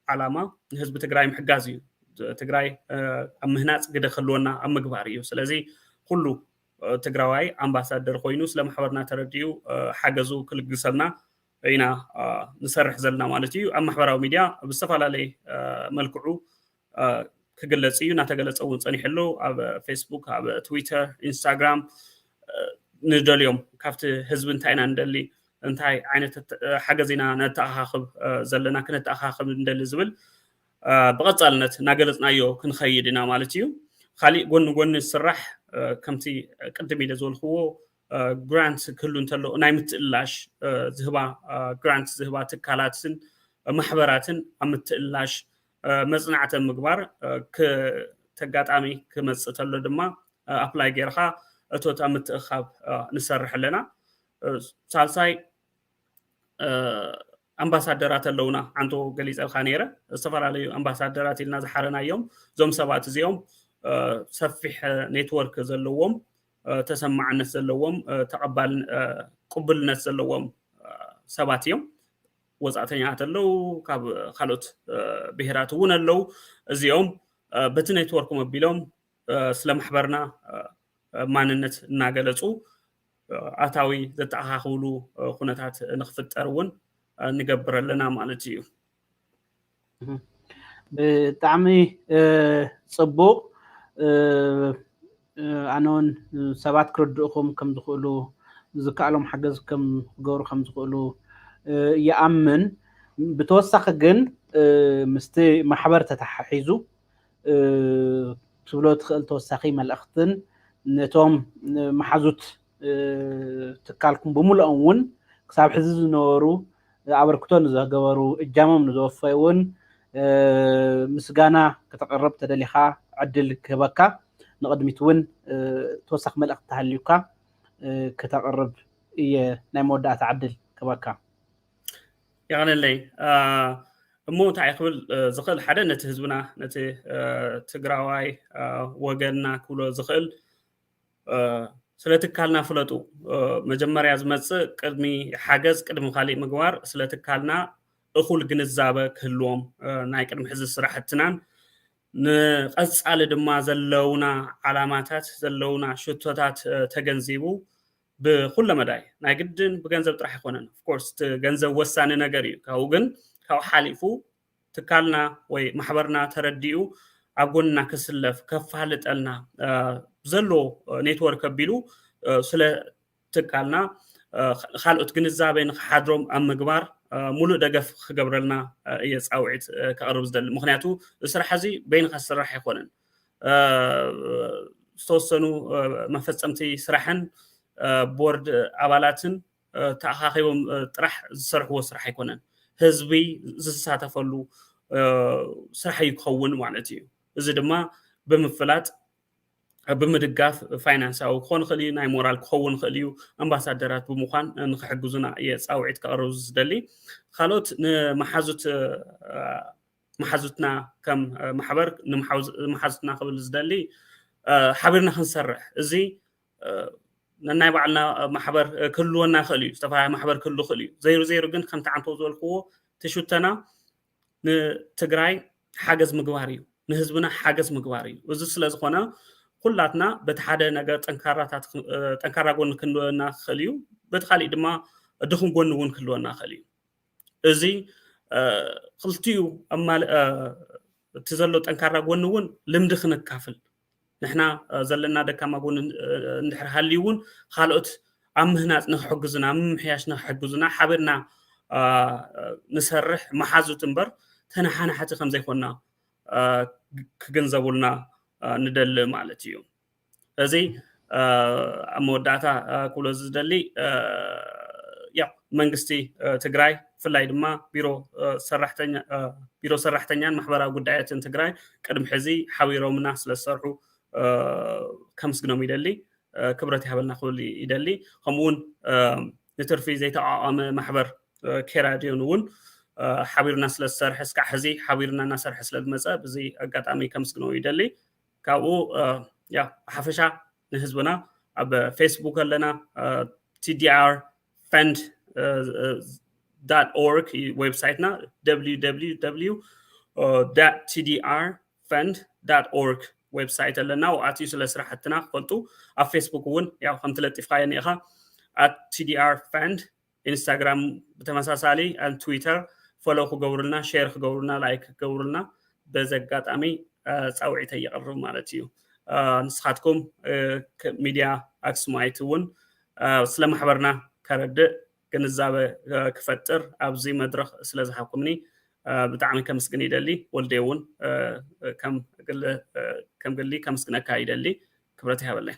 علامة حزب تجراي محجازيو تجراي أمهنات قد خلونا أم مقباريو سلازي كله تجراي أمباسادر خوينو سلام حبرنا ترديو حجزو كل جسرنا إنا نسرح زلنا مالتيو أم محبراو ميديا بالسفالة لي ملكعو كجلسيو نتجلس أول صني حلو على فيسبوك على تويتر إنستغرام ندل يوم كافت حزب تاعنا ندلي انتاي عينة حاجة زينا نتأخخب زلنا كنا نتأخخب ندل زبل بقصالنا نقلتنا يو كنخيدنا مالتيو خالي قن السرح كمتي قدمي لزول هو جرانت كلون تلو نايمت إلاش زهبا جرانت زهبا تكالاتسن محبراتن أمت إلاش مصنعة المقبار كتقاطعمي كمصتلو دما أبلاي غيرها أتوت أمت أخاب نسرح لنا سالساي أمباسادرات اللونا عنده قليز الخانيرة السفر على أمباسادرات لنا زحرنا يوم زوم سبات زيوم سفح نيتورك زلوهم تسمع الناس زلوهم تقبل قبل الناس زلوهم سبات يوم وزعتني اللو كاب خلوت بهرات ون اللو زيوم بتنيتورك مبيلهم سلام حبرنا ماننت ناقلتو أتاوي زتأخاخولو خونتات نخفت أرون نقبر لنا مالتيو بتعمي صبو عنون سبات كردوكم كم دخلوا زكالهم حجز كم جور خمس دخلوا يأمن بتوسخ جن مستي محبر تتحيزو تبلو تخل توسخي مالأختن نتوم محزوت تكالكم بملأون كساب حزز نورو عبركتون زهجورو الجامم نزوفيون مسجانا كتقرب تدليخا عدل كبكا نقدميتون توسخ ملأخت تهليوكا كتقرب نايمودات عدل كبكا يعني اللي مو تعقبل زخل حدا نتهزبنا نت تجراوي وجنا كله زخل سلتكالنا فلتو مجمّر يزمت قدمي حاجز قدم خالي مقوار سلتكالنا أخول جنزابة كلهم نايك قدم حزب صراحتنا نقص على دم زلونا علاماتات زلونا شتوتات تجنزيبو بكل مداي نايقدن بجنزب راح يكونن of course جنزب وساني نجاري كهوجن كهو حالفو تكالنا ومحبرنا ترديو عقولنا كسلف كفالت لنا زلو نيتورك بيلو سلا تكالنا خالقت جنزابين حادروم أم مقبار مولو دقف خبرلنا يسعوعد كأربز دل مخنياتو الصراحة زي بين خسر راح يكونن توصنو مفصمتي صراحن بورد عبالاتن تأخاخيهم طرح صرح وصرح يكونن هزبي زساتفلو صرح يكون معناتي إذا دما بمفلات بمدقاف فاينانس أو خون خلي ناي مورال كون خليو أمباسادرات بمخان نخحجزنا يسعوعد كأرز دلي خلوت محازتنا كم محبر محازتنا قبل زدلي حبرنا خنسرح زي ناي بعلنا محبر كله ناخليو استفاها محبر كله خليو زيرو جن خمت عن توزو القوة تشوتنا نتجراي حاجز مقواريو نهزبنا حاجز مقواريو وزي سلازخونا كلاتنا بتحدى نجار تنكرا قون كله ناخليو بتخلي دما دخون قون ون كله ناخليو زي خلتيو أما تزلو تنكرا قون ون لمدخن الكافل نحنا زلنا دكما قون نحر هاليون خالقت أمهنات نحجزنا ممحياش نحجزنا حبرنا نسرح محازو تنبر تنحنا حتى خمسة يخونا كجنزبولنا ندل مالتيو زي أموداتا كولوز دلي يا منجستي تجراي في الليل ما بيرو سرحتنيان محبرة قدعية تجراي كرم حزي حويرو من ناس للصرحو كمس جنوم يدلي كبرتي حبلنا خولي يدلي خمون نترفي زي تعام محبر كراديو نون حبير ناس للصرح سك حزي حبيرنا ناس صرح سلد مزاب زي قطعمي كمس جنوم يدلي كاو يا حفشة نهزبنا أب فيسبوك لنا tdrfund.org ويب سايتنا www.tdrfund.org ويب سايت لنا وأتيو سلسرة حتنا قلتو على فيسبوك ون يا خمت لتفقايا نيخا @tdrfund إنستغرام بتمساسالي and تويتر فولو خجورلنا شير خجورلنا لايك خجورلنا بزقات أمي سوعي تيقرب مالتيو نسخاتكم ميديا أكسمايتون سلام حبرنا كرد كنزابة كفتر أبزي مدرخ سلازحكمني بتعمل كم سكني دلي والديون كم قال لي كم سكنة كاي دلي كبرتي هبلة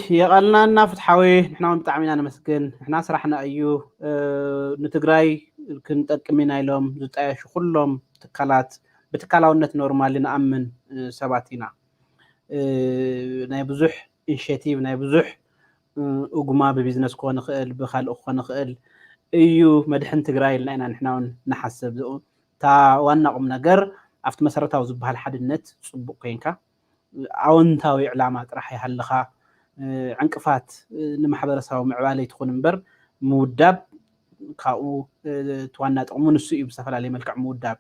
يقالنا نافت حوي نحنا بتعملنا أنا مسكن نحنا سرحنا أيو نتجراي كنت أكملنا لهم زتايش كلهم تكالات بتكالاونة نورمال نأمن سباتينا نايبزح إنشيتيف نايبزح وجماعة ببيزنس كون خال بخال أخوان خال أيو مدحن تجراي لنا نحنا نحسب تا وانا قمنا جر عفت مسرتها وزبها لحد النت صبقينك عونتها وإعلامات راح يحلخها عنكفات نمحبر سوا معوالي تكون مبر موداب كاو توانا تقومون السوء بسفل عليه ملكع موداب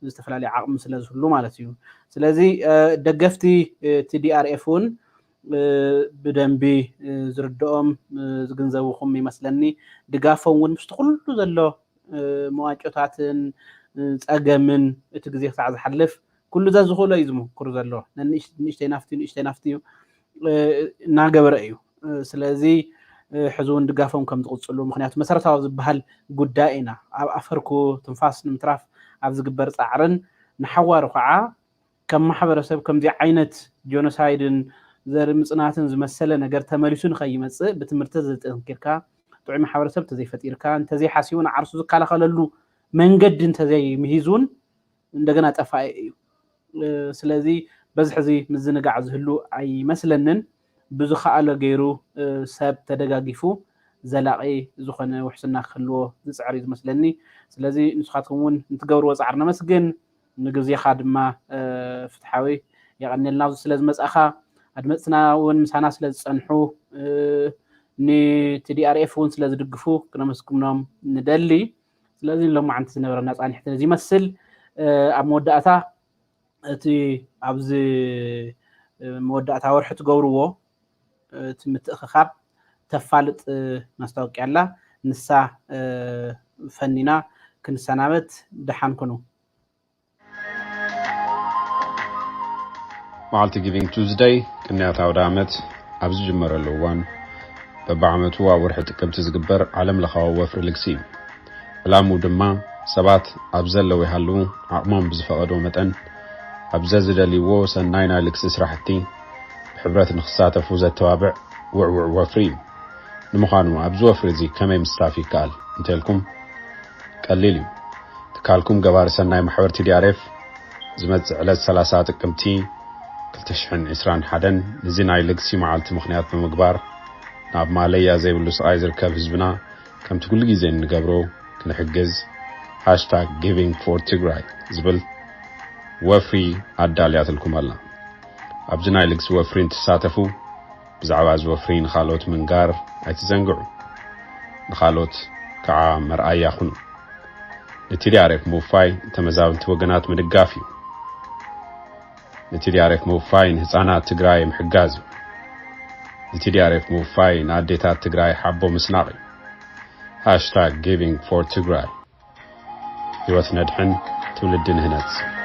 بسفل عليه عقم سلازه له مالتيو سلازي دقفتي TDRF-ون بدنبي زردهم زغنزبو خمي مسلني دقافون مستقل زلو مواجهاتن صقمن اتغزي ساعه حلف كل ذا زخوله يزمو كر زلو نشتي نافتي ناغبر ايو سلازي حزون دقافون كم تقصلو مخنيات مسرتاو زبحال غداينا افركو تنفاس نمتراف اب زغبر صعرن نحوار خعا كم محبرسب كم دي عينت جينوسايدن زر مصناتن زمسله ነገር ተመሊሱን خيمص بتمرت زتنكرካ طعم محبرسب تزي فطيرካ انتزي حاسيون عرسو زكالخللو መንገድ እንተዘይ ምሂዙን እንደገና ጠፋይ እዩ ስለዚህ በዚህ ሕዚ ምዝንጋዕ ዝህሉ አይመስለንን ብዙ ኻአለ ገይሩ ሰብ ተደጋጊፉ ዘላቂ ዝኾነ ውሕስና ክህልዎ ዝጽዕር ይመስለኒ ስለዚህ ንስኻትኩምን እንትገብርዎ ጻዕርና መስግን ንግዚኻ ድማ ፍትሓዊ يقنلنا سلز مسأخا أدمتنا ون مسانا سلز صنحو ني TDRF ون سلز دقفو كنا مسكمنام ندلي سلازين لو ما عند سنورة الناس عن حتى زي مسل مودعتا تي عبز مودعتا ورحت جوروه تمتأخخاب تفعلت نستوقع الله نسا فنينا كنسا نامت دحان كنو معلتي Giving Tuesday كنيات عود عامت عبز جمر اللوان ببعمتو ورحت كم تزقبر عالم لخاو وفر لكسيم علامو دما سبات عبزل لو يحلو عقمام بزفقدو متن عبزل زدليوو سناينا لكسس راحتي بحبرات نخصات فوز التوابع وفريم نمخانو عبزو وفرزي كما مستافي قال انتلكم قليلي تكالكم قبار سناي محور TDRF زمت على الثلاثات كمتي كلتشحن عسران حدن نزيناي لكسي معالت مخنيات بمقبار ناب ماليا زي بلوس ايزر كاب حزبنا كم تقول لي زين نقبرو كنحجز #giving4tigray زبل وفري عداليات لكم الله أبجناي لكس وفرين تساتفو بزعواز وفرين خالوت منقار ايتزنقعو نخالوت كعا مرآي خنو نتيريعرف موفاي تمزاون توقنات من القافي نتيريعرف موفاي نهزانات تقراي محقازو نتيريعرف موفاي ناديتات تقراي حبو مسناغي #giving4tigray هيوت ندحن تولد هنات